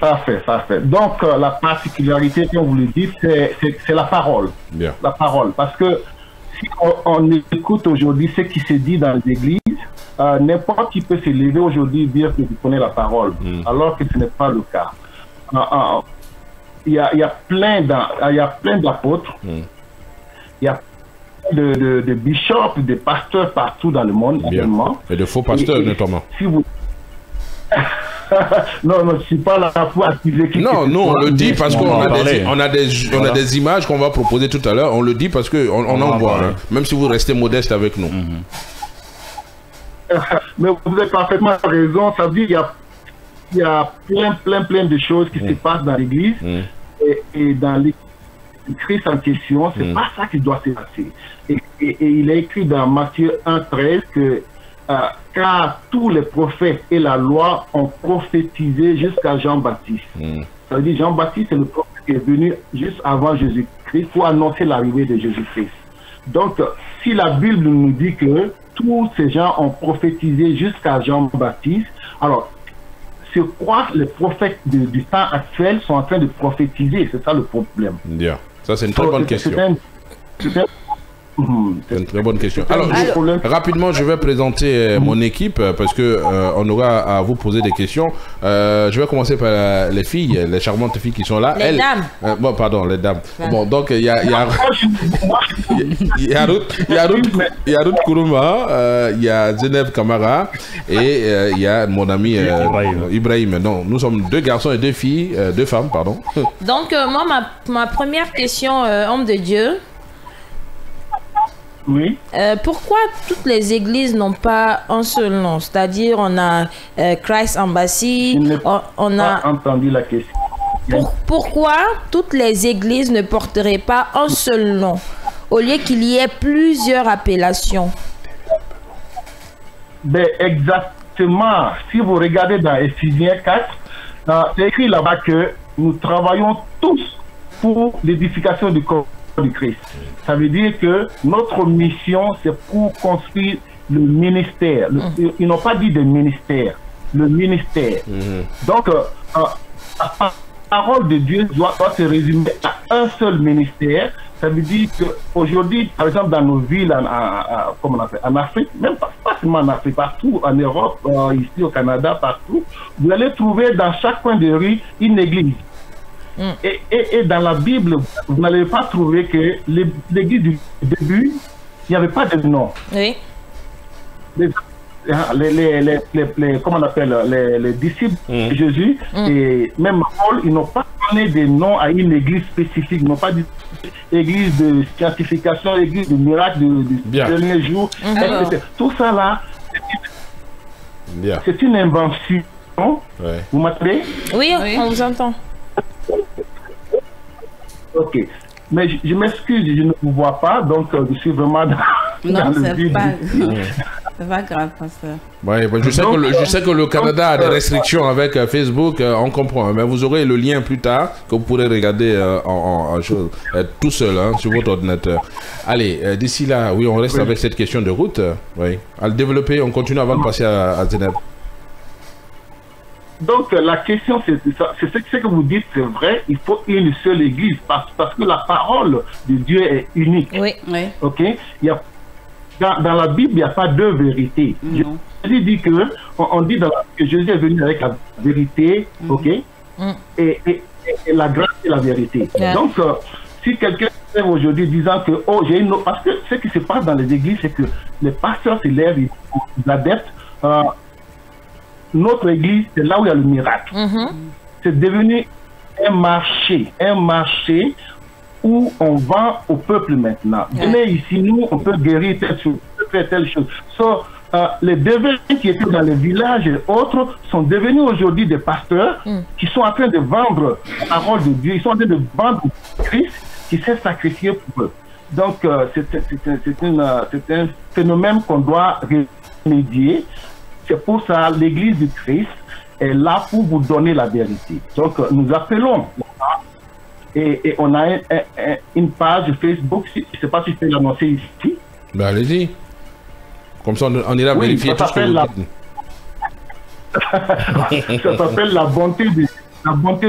Parfait. Donc, la particularité, comme vous le dites, c'est la parole. Bien. La parole. Parce que si on écoute aujourd'hui ce qui se dit dans les églises, n'importe qui peut se lever aujourd'hui et dire que vous connaissez la parole, alors que ce n'est pas le cas. Il y a plein d'apôtres, il y a de bishops, de pasteurs partout dans le monde. Et de faux pasteurs notamment. Si vous... non, je ne suis pas là pour activer. Non, on le dit parce qu'on a des images qu'on va proposer tout à l'heure. On le dit parce qu'on en voit, même si vous restez modeste avec nous. Mais vous avez parfaitement raison. Ça veut dire qu'il y a plein de choses qui se passent dans l'église et dans l'église Christ en question. C'est pas ça qui doit se passer. Et il est écrit dans Matthieu 1,13 que car tous les prophètes et la loi ont prophétisé jusqu'à Jean-Baptiste. Ça veut dire Jean-Baptiste est le prophète qui est venu juste avant Jésus-Christ pour annoncer l'arrivée de Jésus-Christ. Donc, si la Bible nous dit que tous ces gens ont prophétisé jusqu'à Jean-Baptiste, alors, c'est quoi les prophètes du temps actuel sont en train de prophétiser? C'est ça le problème. Bien. Ça, c'est une très bonne question. C'est une très bonne question. Alors, rapidement, je vais présenter mon équipe parce que on aura à vous poser des questions. Je vais commencer par les filles, les charmantes filles qui sont là. Les dames. Bon, pardon, les dames. Bon, donc il y a Ruth Kourouma, il y a Zeneb Kamara et il y a mon ami Ibrahim. Non, nous sommes 2 garçons et 2 filles, 2 femmes, pardon. Donc, moi, ma première question, homme de Dieu. Oui. Pourquoi toutes les églises n'ont pas un seul nom? C'est-à-dire, on a Christ Embassy, on a... entendu la question. Pourquoi toutes les églises ne porteraient pas un seul nom au lieu qu'il y ait plusieurs appellations? Ben, exactement. Si vous regardez dans Ephésiens 4, c'est écrit là-bas que nous travaillons tous pour l'édification du corps du Christ. Ça veut dire que notre mission, c'est pour construire le ministère. Ils n'ont pas dit de ministère, le ministère. Donc, la parole de Dieu doit se résumer à un seul ministère. Ça veut dire qu'aujourd'hui, par exemple, dans nos villes, en Afrique, même pas seulement en Afrique, partout, en Europe, ici au Canada, partout, vous allez trouver dans chaque coin de rue une église. Et dans la Bible, vous n'allez pas trouver que l'église du début, il n'y avait pas de nom. Oui. Comment on appelle, les disciples de Jésus, et même Paul, ils n'ont pas donné des noms à une église spécifique. Ils n'ont pas dit église de scientification, église de miracle, du dernier jour, etc. Tout ça là, c'est une invention. Vous m'appelez? Oui, on vous entend. Ok, mais je m'excuse, je ne vous vois pas, donc je suis vraiment dans le vide. C'est pas grave, pasteur. Ouais, je sais que le Canada a des restrictions avec Facebook, on comprend, mais vous aurez le lien plus tard que vous pourrez regarder tout seul sur votre ordinateur. Allez, d'ici là, oui, on reste avec cette question de route. Oui. À le développer, on continue avant de passer à Zeneb. Donc la question, c'est ce que vous dites, c'est vrai, il faut une seule église parce que la parole de Dieu est unique. Oui. Ok. Dans la Bible, il n'y a pas deux vérités. Jésus dit que Jésus est venu avec la vérité, ok, et la grâce et la vérité. Donc, si quelqu'un aujourd'hui disant que j'ai une autre, parce que ce qui se passe dans les églises, c'est que les pasteurs se lèvent, ils adeptent. Notre église, c'est là où il y a le miracle. C'est devenu un marché où on vend au peuple maintenant. Venez ici, nous, on peut guérir telle chose, faire telle chose. Les devins qui étaient dans les villages et autres sont devenus aujourd'hui des pasteurs qui sont en train de vendre la parole de Dieu. Ils sont en train de vendre Christ qui s'est sacrifié pour eux. Donc, c'est un phénomène qu'on doit remédier. C'est pour ça l'Église du Christ est là pour vous donner la vérité. Donc, nous appelons et on a une page Facebook. Je ne sais pas si je peux l'annoncer ici. Ben, allez-y. Comme ça, on ira vérifier tout ce que vous dites. Ça s'appelle la bonté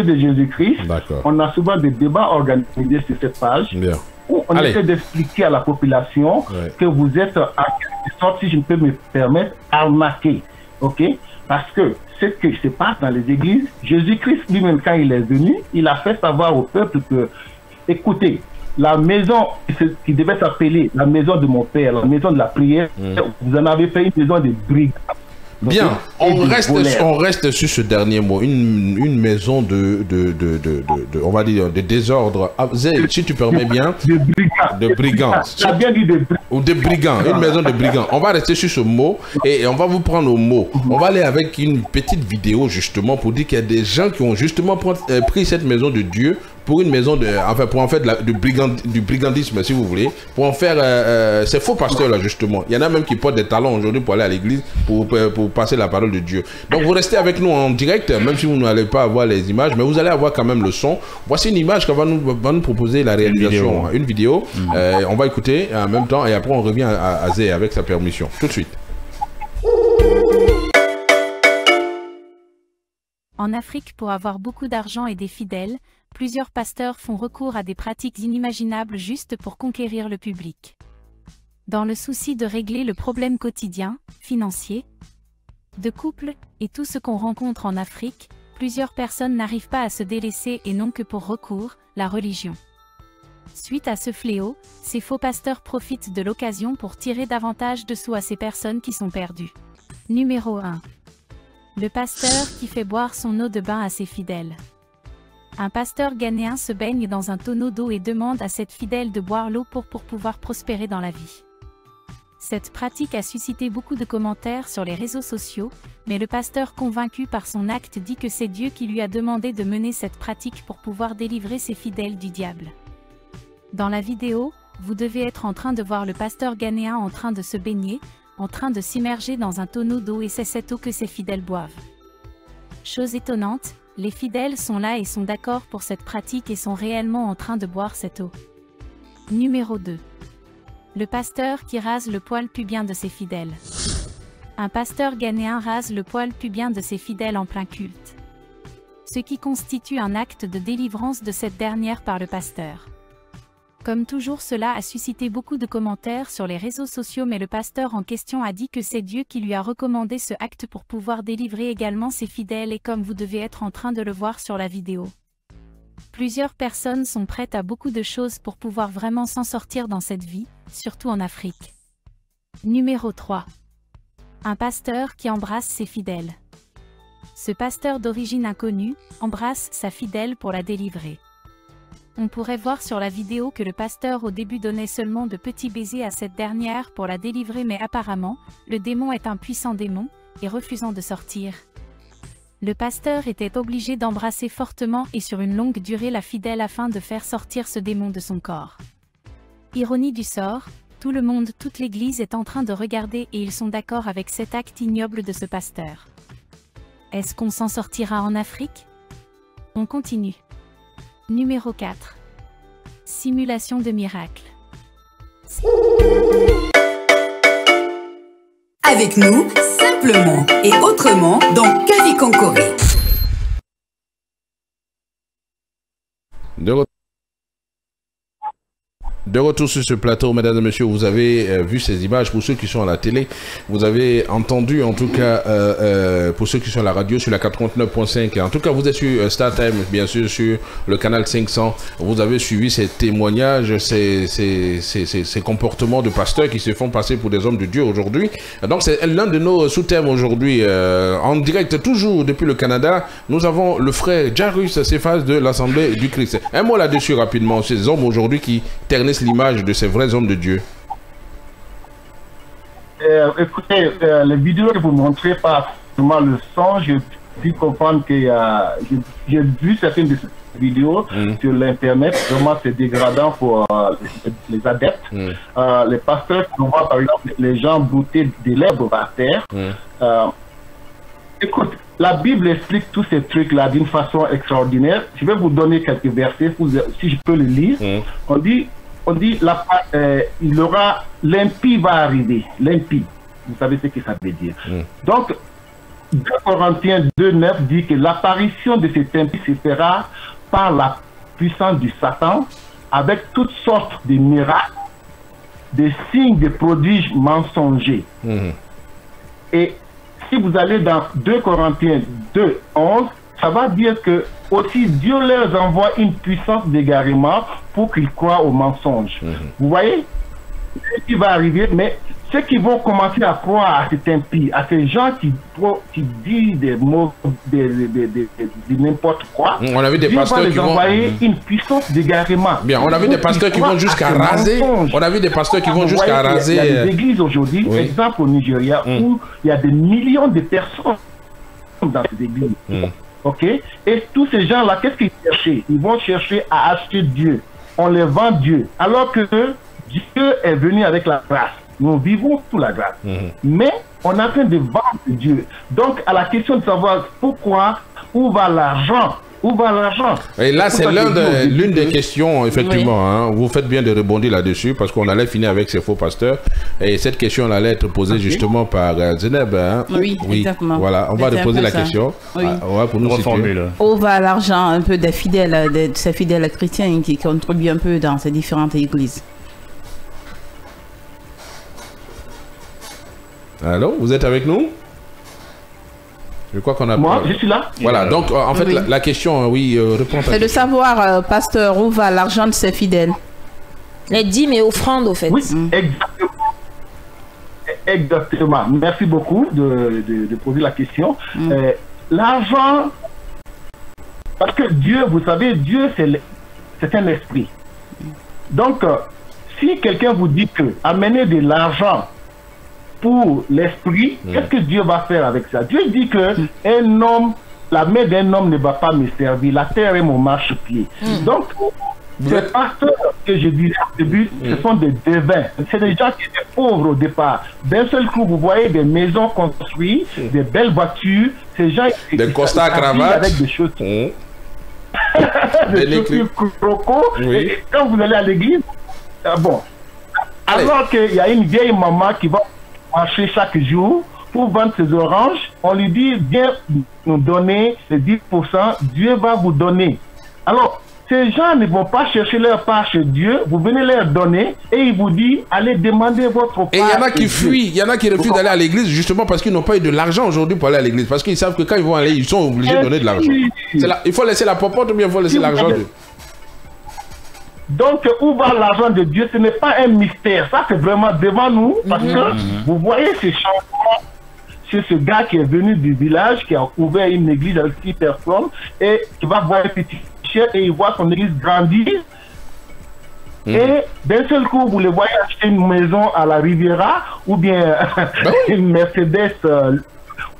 de Jésus-Christ. On a souvent des débats organisés sur cette page. Bien. Où on essaie d'expliquer à la population que vous êtes, à quelque sorte, si je peux me permettre, arnaqué. Ok? Parce que ce qui se passe dans les églises, Jésus-Christ lui-même, quand il est venu, il a fait savoir au peuple que, écoutez, la maison qui devait s'appeler la maison de mon père, la maison de la prière, vous en avez fait une maison de brigands. Bien, on reste sur ce dernier mot. Une maison on va dire, de désordre. Si tu permets bien, de brigands. Ou de brigands, une maison de brigands. On va rester sur ce mot et on va vous prendre au mot. On va aller avec une petite vidéo justement pour dire qu'il y a des gens qui ont justement pris cette maison de Dieu pour une maison pour en faire du brigandisme, si vous voulez, pour en faire ces faux pasteurs là justement. Il y en a même qui portent des talons aujourd'hui pour aller à l'église pour passer la parole de Dieu. Donc vous restez avec nous en direct, même si vous n'allez pas avoir les images, mais vous allez avoir quand même le son. Voici une image qu'on va nous proposer la réalisation, une vidéo. On va écouter en même temps et après on revient à Zé avec sa permission. Tout de suite. En Afrique, pour avoir beaucoup d'argent et des fidèles, plusieurs pasteurs font recours à des pratiques inimaginables juste pour conquérir le public. dans le souci de régler le problème quotidien, financier, de couple, et tout ce qu'on rencontre en Afrique, plusieurs personnes n'arrivent pas à se délaisser et n'ont que pour recours, la religion. Suite à ce fléau, ces faux pasteurs profitent de l'occasion pour tirer davantage de sous à ces personnes qui sont perdues. Numéro 1. Le pasteur qui fait boire son eau de bain à ses fidèles. Un pasteur ghanéen se baigne dans un tonneau d'eau et demande à cette fidèle de boire l'eau pour pouvoir prospérer dans la vie. Cette pratique a suscité beaucoup de commentaires sur les réseaux sociaux, mais le pasteur convaincu par son acte dit que c'est Dieu qui lui a demandé de mener cette pratique pour pouvoir délivrer ses fidèles du diable. Dans la vidéo, vous devez être en train de voir le pasteur ghanéen en train de se baigner, en train de s'immerger dans un tonneau d'eau et c'est cette eau que ses fidèles boivent. Chose étonnante, les fidèles sont là et sont d'accord pour cette pratique et sont réellement en train de boire cette eau. Numéro 2. Le pasteur qui rase le poil pubien de ses fidèles. Un pasteur ghanéen rase le poil pubien de ses fidèles en plein culte. Ce qui constitue un acte de délivrance de cette dernière par le pasteur. Comme toujours, cela a suscité beaucoup de commentaires sur les réseaux sociaux, mais le pasteur en question a dit que c'est Dieu qui lui a recommandé ce acte pour pouvoir délivrer également ses fidèles et comme vous devez être en train de le voir sur la vidéo. Plusieurs personnes sont prêtes à beaucoup de choses pour pouvoir vraiment s'en sortir dans cette vie, surtout en Afrique. Numéro 3. Un pasteur qui embrasse ses fidèles. Ce pasteur d'origine inconnue embrasse sa fidèle pour la délivrer. On pourrait voir sur la vidéo que le pasteur au début donnait seulement de petits baisers à cette dernière pour la délivrer, mais apparemment, le démon est un puissant démon, et refusant de sortir. Le pasteur était obligé d'embrasser fortement et sur une longue durée la fidèle afin de faire sortir ce démon de son corps. Ironie du sort, tout le monde, toute l'église est en train de regarder et ils sont d'accord avec cet acte ignoble de ce pasteur. Est-ce qu'on s'en sortira en Afrique? On continue. Numéro 4. Simulation de miracle. Avec nous, simplement et autrement dans Kavi Konkoré. De retour sur ce plateau, mesdames et messieurs, vous avez vu ces images. Pour ceux qui sont à la télé, vous avez entendu, en tout cas, pour ceux qui sont à la radio, sur la 89.5. En tout cas, vous êtes sur Star Time, bien sûr, sur le canal 500. Vous avez suivi ces témoignages, ces comportements de pasteurs qui se font passer pour des hommes de Dieu aujourd'hui. Donc, c'est l'un de nos sous-thèmes aujourd'hui. En direct, toujours depuis le Canada, nous avons le frère Jarus Cephas de l'Assemblée du Christ. Un mot là-dessus rapidement. Ces hommes aujourd'hui qui ternissent l'image de ces vrais hommes de Dieu. Écoutez, les vidéos que vous montrez pas seulement le son, j'ai pu comprendre que j'ai vu certaines de ces vidéos sur l'internet. Vraiment, c'est dégradant pour les adeptes. Les pasteurs qui voient par exemple les gens brouter des lèvres par terre. Écoute, la Bible explique tous ces trucs-là d'une façon extraordinaire. Je vais vous donner quelques versets, si je peux le lire. On dit il aura, l'impie va arriver. L'impie, vous savez ce que ça veut dire. Donc, 2 Corinthiens 2,9 dit que l'apparition de cet impie se fera par la puissance du Satan, avec toutes sortes de miracles, des signes, des prodiges mensongers. Et si vous allez dans 2 Corinthiens 2,11, ça va dire que aussi Dieu leur envoie une puissance d'égarement pour qu'ils croient aux mensonges. Vous voyez ce qui va arriver, mais ceux qui vont commencer à croire à cet impie, à ces gens qui disent des mots, de n'importe quoi, on a vu des pasteurs qui vont envoyer une puissance d'égarement. Bien, on a vu des pasteurs qui vont jusqu'à raser. On a vu des pasteurs qui vont jusqu'à raser. Il y a des églises aujourd'hui, exemple au Nigeria, où il y a des millions de personnes dans ces églises. Ok? Et tous ces gens-là, qu'est-ce qu'ils cherchaient? Ils vont chercher à acheter Dieu. On les vend Dieu. Alors que Dieu est venu avec la grâce. Nous vivons sous la grâce. Mais on est en train de vendre Dieu. Donc, à la question de savoir pourquoi, où va l'argent? Où va l'argent? Et là, c'est l'une des questions, effectivement. Hein. Vous faites bien de rebondir là-dessus parce qu'on allait finir avec ces faux pasteurs. Et cette question allait être posée justement par Zeneb. Hein. Oui, exactement. Voilà, on va reposer la question. Oui. Pour nous situer. Où va l'argent un peu des fidèles, de ces fidèles chrétiens qui contribuent un peu dans ces différentes églises? Allô, vous êtes avec nous? Je crois qu'on a... Moi, je suis là. Voilà, donc en fait, la question, répond à... C'est de savoir, pasteur, où va l'argent de ses fidèles? Les dîmes et offrandes, au fait. Oui, exactement. Merci beaucoup de poser la question. L'argent, parce que Dieu, vous savez, Dieu, c'est un esprit. Donc, si quelqu'un vous dit que amener de l'argent pour l'esprit, qu'est-ce que Dieu va faire avec ça? Dieu dit que un homme, la main d'un homme ne va pas me servir. La terre est mon marchepied. Donc, ces pasteurs que je disais au début, ce sont des devins. C'est des gens qui étaient pauvres au départ. D'un seul coup, vous voyez des maisons construites, des belles voitures. Ces gens des costards cravates avec des chaussures. Des chaussures croco. Et quand vous allez à l'église, alors qu'il y a une vieille maman qui va marcher chaque jour pour vendre ses oranges, on lui dit, viens nous donner les 10%, Dieu va vous donner. Alors, ces gens ne vont pas chercher leur part chez Dieu, vous venez leur donner et il vous dit, allez demander votre part. Et il y en a qui fuient, il y en a qui refusent d'aller à l'église justement parce qu'ils n'ont pas eu de l'argent aujourd'hui pour aller à l'église. Parce qu'ils savent que quand ils vont aller, ils sont obligés de donner de l'argent. Il faut laisser la popote ou bien il faut laisser l'argent de... Donc, où va l'argent de Dieu? Ce n'est pas un mystère. Ça, c'est vraiment devant nous. Parce que vous voyez ces changements chez ce gars qui est venu du village, qui a ouvert une église avec 6 personnes, et qui va voir un petit chef et il voit son église grandir. Et d'un seul coup, vous le voyez acheter une maison à la Riviera, ou bien une Mercedes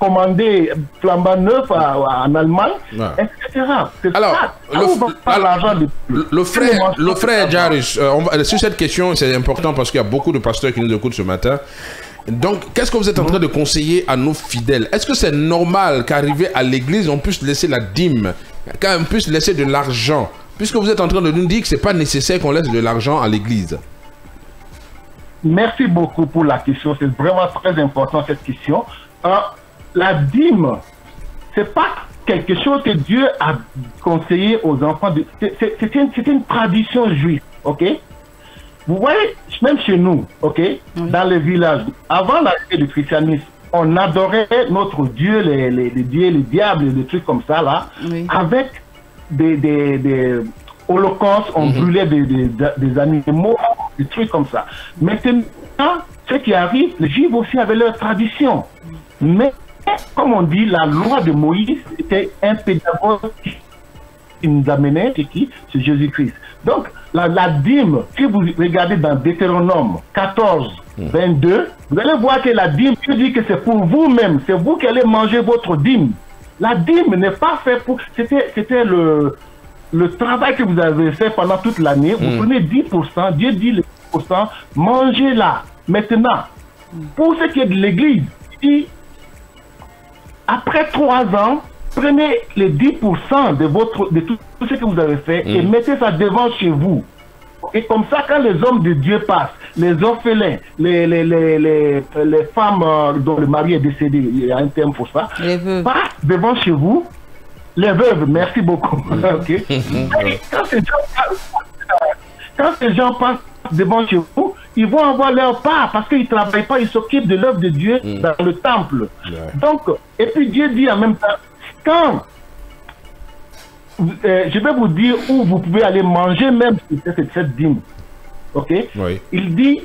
commandée flambant neuf en Allemagne, etc. Alors, le frère Jairus, sur cette question, c'est important parce qu'il y a beaucoup de pasteurs qui nous écoutent ce matin. Donc, qu'est-ce que vous êtes en train de conseiller à nos fidèles? Est-ce que c'est normal qu'arrivé à l'église, on puisse laisser la dîme, qu'on puisse laisser de l'argent? Puisque vous êtes en train de nous dire que ce n'est pas nécessaire qu'on laisse de l'argent à l'église. Merci beaucoup pour la question. C'est vraiment très important cette question. La dîme, c'est pas quelque chose que Dieu a conseillé aux enfants. C'est une tradition juive, ok? Vous voyez, même chez nous, ok, dans les villages, avant l'arrivée du christianisme, on adorait notre Dieu, les dieux, les diables, des trucs comme ça, là, avec des holocaustes, on brûlait des animaux, des trucs comme ça. Maintenant, ce qui arrive, les Juifs aussi avaient leur tradition. Mais, comme on dit, la loi de Moïse était un pédagogue qui nous amenait, c'est qui? C'est Jésus-Christ. Donc, la dîme, si vous regardez dans Deutéronome 14, 22, vous allez voir que la dîme, Dieu dit que c'est pour vous-même, c'est vous qui allez manger votre dîme. La dîme n'est pas faite pour... C'était le travail que vous avez fait pendant toute l'année. Vous prenez 10%, Dieu dit les 10%, mangez-la. Maintenant, pour ce qui est de l'église, il dit, après 3 ans, prenez les 10% de tout ce que vous avez fait et mettez ça devant chez vous. Et comme ça, quand les hommes de Dieu passent, les orphelins, les femmes dont le mari est décédé, il y a un terme pour ça, passent devant chez vous, les veuves, merci beaucoup. Quand ces gens passent devant chez vous, ils vont avoir leur part parce qu'ils ne travaillent pas, ils s'occupent de l'œuvre de Dieu dans le temple. Donc, et puis Dieu dit en même temps, quand je vais vous dire où vous pouvez aller manger même cette dîme, ok? Il dit,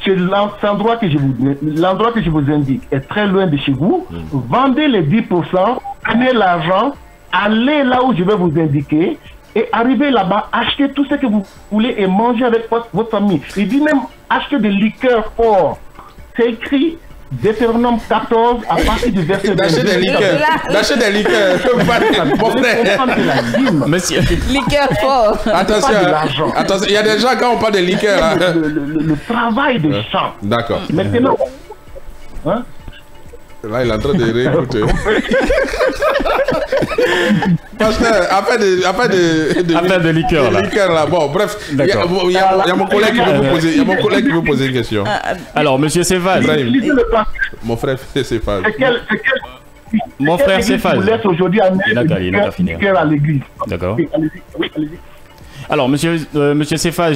l'endroit que je vous indique est très loin de chez vous, vendez les 10%, prenez l'argent, allez là où je vais vous indiquer, et arrivez là-bas, achetez tout ce que vous voulez et mangez avec votre famille. Il dit même acheter des liqueurs forts. C'est écrit Deutéronome 14 à partir du verset 22. D'acheter des liqueurs. Monsieur. Liqueur fort. Attention, il y a des gens quand on parle de liqueurs. Là. Le travail des champs. D'accord. Maintenant, hein? Là, il est en train de réécouter. Affaire de liqueur là. Liqueur, bon, bref, il y a mon collègue qui veut poser une question. Alors, monsieur Céphase. Mon frère Céphase. Mon frère Céphase. Vous laisse aujourd'hui amener liqueur à l'église. D'accord. Oui, allez-y. Alors, monsieur Cephas,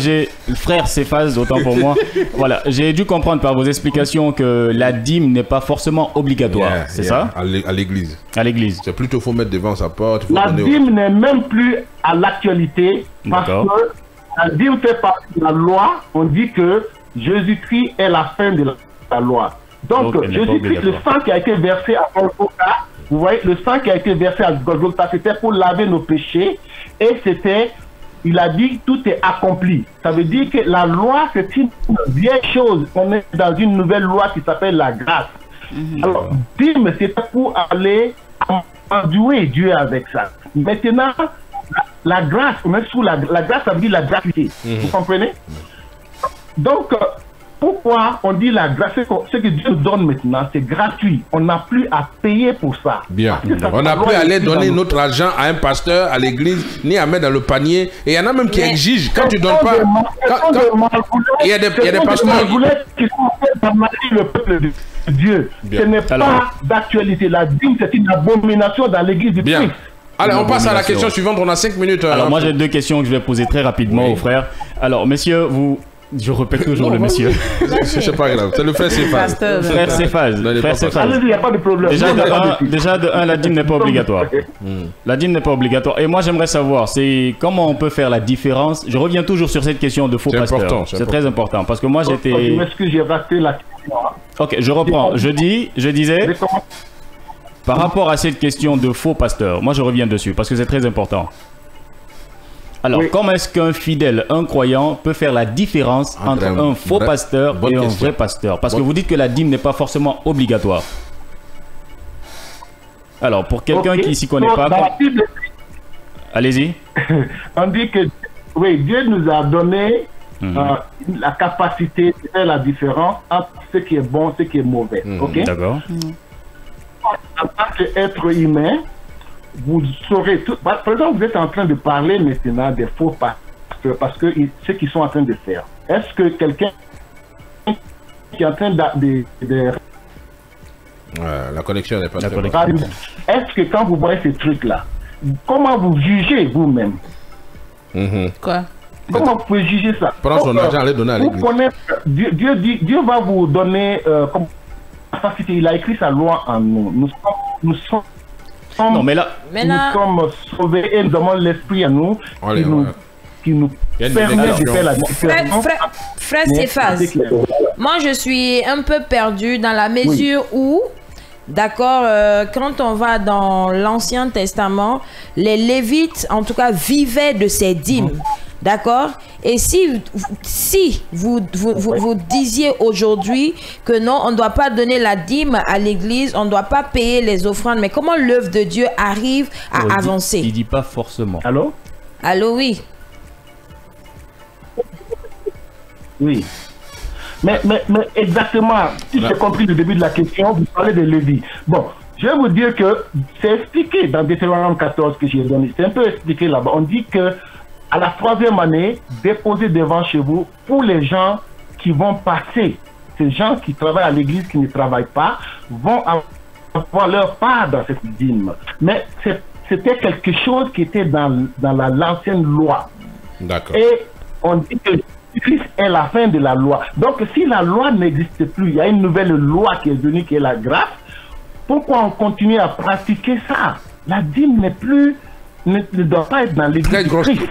frère Cephas, autant pour moi. Voilà, j'ai dû comprendre par vos explications que la dîme n'est pas forcément obligatoire. C'est ça? À l'église. À l'église. C'est plutôt faut mettre devant sa porte. La dîme n'est même plus à l'actualité parce que la dîme fait partie de la loi. On dit que Jésus-Christ est la fin de la loi. Donc, Jésus-Christ, le sang qui a été versé à Golgotha, vous voyez, le sang qui a été versé à Golgotha, c'était pour laver nos péchés et c'était, il a dit, tout est accompli. Ça veut dire que la loi, c'est une vieille chose. On est dans une nouvelle loi qui s'appelle la grâce. Alors, dîme, c'était pour aller endurer Dieu avec ça. Maintenant, la grâce, on est sous la grâce, ça veut dire la gratuité. Vous comprenez? Donc, pourquoi on dit la grâce, ce que Dieu nous donne maintenant, c'est gratuit. On n'a plus à payer pour ça. Bien. On n'a plus à aller donner notre argent à un pasteur, à l'église, ni à mettre dans le panier. Et il y en a même qui exigent, quand tu ne donnes pas... Il y a des pasteurs qui sont en train d'amener le peuple de Dieu. Ce n'est pas d'actualité. La dîme, c'est une abomination dans l'église du Christ. Allez, on passe à la question suivante. On a 5 minutes. Alors, moi, j'ai 2 questions que je vais poser très rapidement aux frères. Alors, messieurs, vous... Je répète toujours le monsieur. C'est pas grave, c'est le frère Cephas. Frère Cephas. Allez-y, il n'y a pas de problème. Déjà de un, la dîme n'est pas obligatoire. La dîme n'est pas obligatoire. Et moi, j'aimerais savoir, c'est comment on peut faire la différence. Je reviens toujours sur cette question de faux pasteurs. C'est très important. Parce que moi, j'étais... Je m'excuse, j'ai raté la question. Ok, je reprends. Je disais... Par rapport à cette question de faux pasteurs, moi, je reviens dessus parce que c'est très important. Alors, comment est-ce qu'un fidèle, un croyant, peut faire la différence entre un faux pasteur et un vrai pasteur? Parce que vous dites que la dîme n'est pas forcément obligatoire. Alors, pour quelqu'un qui ne s'y connaît pas... Allez-y. On dit que, oui, Dieu nous a donné la capacité de faire la différence entre ce qui est bon et ce qui est mauvais. Ok? D'accord. En tant qu'être humain, vous saurez tout. Par exemple, vous êtes en train de parler maintenant des faux pasteurs parce que ce qu'ils sont en train de faire. Est-ce que quelqu'un qui est en train de la connexion n'est pas très bonne. Est-ce que quand vous voyez ces trucs-là, comment vous jugez vous-même? Quoi? Comment vous pouvez juger ça? Prends son argent, allez donner à l'église. Dieu va vous donner comme capacité. Il a écrit sa loi en nous. Nous sommes non, mais là, nous sommes sauvés et nous avons l'esprit à nous qui nous permet de faire la différence. Frère Cephas, moi je suis un peu perdu dans la mesure où, d'accord, quand on va dans l'Ancien Testament, les Lévites, en tout cas, vivaient de ces dîmes. D'accord? Et si vous disiez aujourd'hui que non, on ne doit pas donner la dîme à l'église, on ne doit pas payer les offrandes, mais comment l'œuvre de Dieu arrive à avancer? Il ne dit pas forcément. Allô? Allô, oui. Oui. Mais exactement, si j'ai compris le début de la question, vous parlez de Lévi. Bon, je vais vous dire que c'est expliqué dans Deutéronome 14 que j'ai donné. C'est un peu expliqué là-bas. On dit que à la 3e année, déposez devant chez vous pour les gens qui vont passer. Ces gens qui travaillent à l'église, qui ne travaillent pas, vont avoir leur part dans cette dîme. Mais c'était quelque chose qui était dans l'ancienne loi. D'accord. Et on dit que Christ est la fin de la loi. Donc si la loi n'existe plus, il y a une nouvelle loi qui est venue, qui est la grâce. Pourquoi on continue à pratiquer ça? La dîme n'est plus... ne doit pas être dans l'église.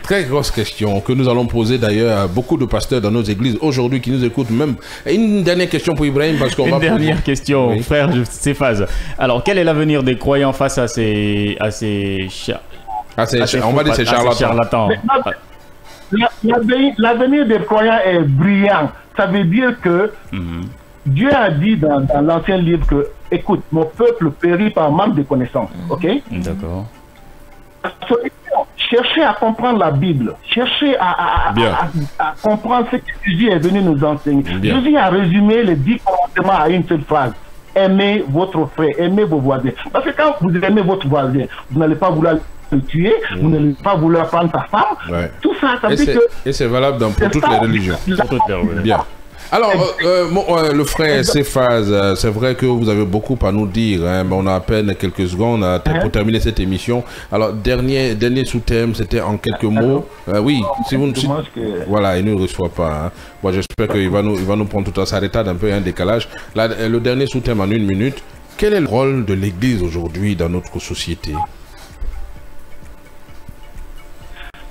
Très grosse question que nous allons poser d'ailleurs à beaucoup de pasteurs dans nos églises aujourd'hui qui nous écoutent même. Et une dernière question pour Ibrahim parce qu'on va... Une dernière question, frère Cephas. Alors, quel est l'avenir des croyants face à ces charlatans? L'avenir des croyants est brillant. Ça veut dire que Dieu a dit dans l'ancien livre que, écoute, mon peuple périt par manque de connaissances. Ok? D'accord. Cherchez à comprendre la Bible. Cherchez à comprendre ce que Jésus est venu nous enseigner. Jésus a résumé les 10 commandements à une seule phrase. Aimez votre frère, aimez vos voisins. Parce que quand vous aimez votre voisin, vous n'allez pas vouloir le tuer, vous n'allez pas vouloir prendre sa femme. Tout ça, ça veut dire que... Et c'est valable pour toutes les religions. Bien. Alors, le frère Cephas, c'est vrai que vous avez beaucoup à nous dire, hein, mais on a à peine quelques secondes pour terminer cette émission. Alors, dernier sous-thème, c'était en quelques mots. Oui, si vous voilà, il ne reçoit pas. Hein. Moi, j'espère qu'il va nous prendre tout à sa retard, un peu un décalage. Là, le dernier sous-thème en 1 minute. Quel est le rôle de l'Église aujourd'hui dans notre société?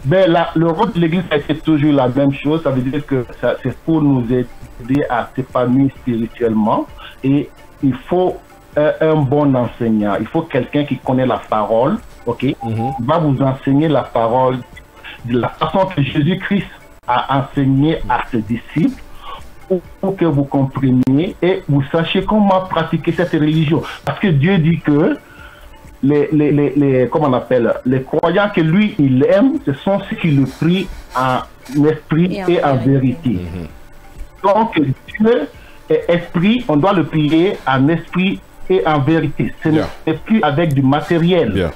Ben, le rôle de l'Église a été toujours la même chose. Ça veut dire que c'est pour nous aider à s'épanouir spirituellement. Et il faut un bon enseignant. Il faut quelqu'un qui connaît la parole. Ok, il va vous enseigner la parole de la façon que Jésus-Christ a enseigné à ses disciples, pour que vous compreniez et vous sachiez comment pratiquer cette religion. Parce que Dieu dit que comment on appelle, les croyants que lui, il aime, ce sont ceux qui le prient en esprit et en vérité. Donc, Dieu est esprit, on doit le prier en esprit et en vérité. Ce n'est plus avec du matériel. Bien.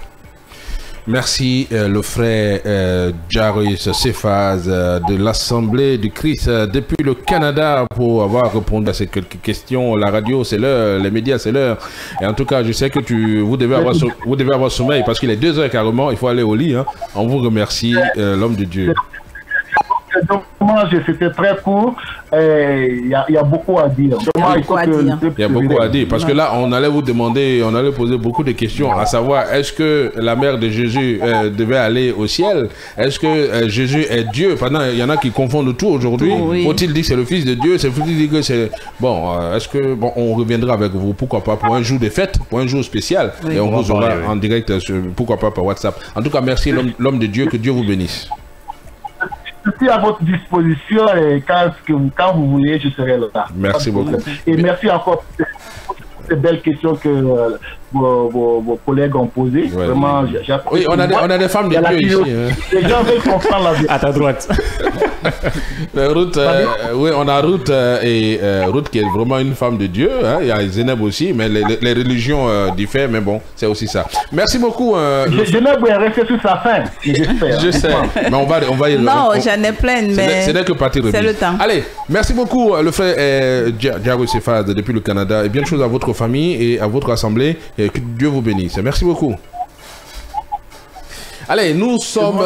Merci le frère Jairus Cephas de l'Assemblée du Christ depuis le Canada pour avoir répondu à ces quelques questions. La radio c'est l'heure, les médias c'est l'heure. Et en tout cas je sais que vous devez avoir sommeil parce qu'il est 2 heures carrément, il faut aller au lit. Hein. On vous remercie l'homme de Dieu. C'était très court. Il y a beaucoup à dire. Il y a beaucoup à dire. Parce que là, on allait vous demander, on allait poser beaucoup de questions, à savoir, est-ce que la mère de Jésus devait aller au ciel? Est-ce que Jésus est Dieu? Pendant, il y en a qui confondent tout aujourd'hui. Oui. Faut-il dire que c'est le Fils de Dieu? Faut-il dire que c'est... Bon, est-ce que... Bon, on reviendra avec vous, pourquoi pas, pour un jour des fêtes, pour un jour spécial. Oui. Et on vous aura en direct, pourquoi pas, par WhatsApp. En tout cas, merci l'homme de Dieu, que Dieu vous bénisse. Je suis à votre disposition et quand vous voulez, je serai là. Merci beaucoup. Et merci encore pour ces belles questions que vos collègues ont posées. Ouais, vraiment, oui, on a des femmes de Dieu ici. Hein. Les gens veulent comprendre la vie. À ta droite. Ruth, oui, on a Ruth et Ruth qui est vraiment une femme de Dieu. Hein. Il y a Zeneb aussi, mais les religions diffèrent, mais bon, c'est aussi ça. Merci beaucoup. Zeneb est resté sur sa fin, j'espère. Je sais, mais on va y Non, j'en ai plein, mais c'est que partie c'est le temps. Allez, merci beaucoup, le frère Jairus Cephas depuis le Canada, et bien de choses à votre famille et à votre assemblée. Et que Dieu vous bénisse. Merci beaucoup. Allez, nous sommes...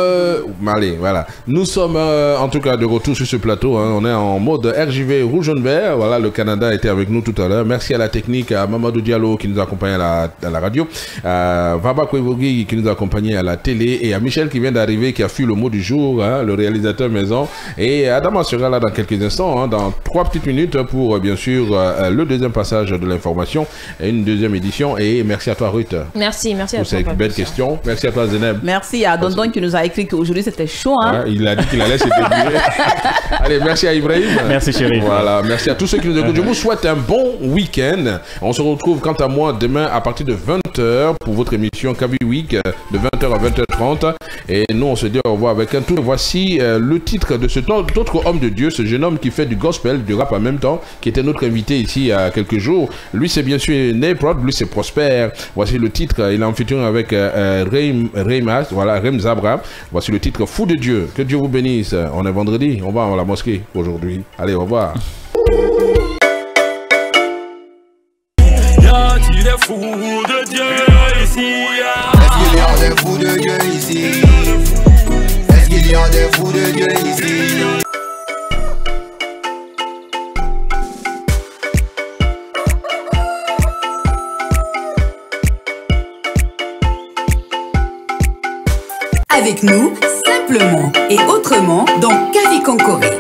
voilà. Nous sommes en tout cas de retour sur ce plateau. Hein. On est en mode RJV rouge jaune vert. Voilà, le Canada était avec nous tout à l'heure. Merci à la technique, à Mamadou Diallo qui nous accompagne à la radio, à Vaba Kwevogi qui nous accompagne à la télé et à Michel qui vient d'arriver, qui a fui le mot du jour, hein, le réalisateur maison. Et Adam sera là dans quelques instants, hein, dans 3 petites minutes pour bien sûr le deuxième passage de l'information et une deuxième édition. Et merci à toi Ruth. Merci à toi. Pour ces belles questions. Merci à toi Zeneb. Merci à Dondon qui nous a écrit qu'aujourd'hui c'était chaud. Hein? Ouais, il a dit qu'il allait se débrouiller. Allez, merci à Ibrahim. Merci chérie. Voilà, merci à tous ceux qui nous écoutent. Je vous souhaite un bon week-end. On se retrouve quant à moi demain à partir de 20h pour votre émission Kavi Week de 20h à 20h30. Et nous on se dit au revoir avec un tour. Voici le titre de cet autre homme de Dieu, ce jeune homme qui fait du gospel, du rap en même temps, qui était notre invité ici il y a quelques jours. Lui c'est bien sûr Neyprod, lui c'est Prosper. Voici le titre, il est en featuring avec Reymas. Voilà, Rem Zabra. Voici le titre Fou de Dieu. Que Dieu vous bénisse. On est vendredi, on va à la mosquée aujourd'hui. Allez, au revoir. Y a-t-il des fous de Dieu ici? Est-ce qu'il y a des fous de Dieu ici? Est-ce qu'il y a des fous de Dieu ici? Avec nous, simplement et autrement dans Kavi Konkoré.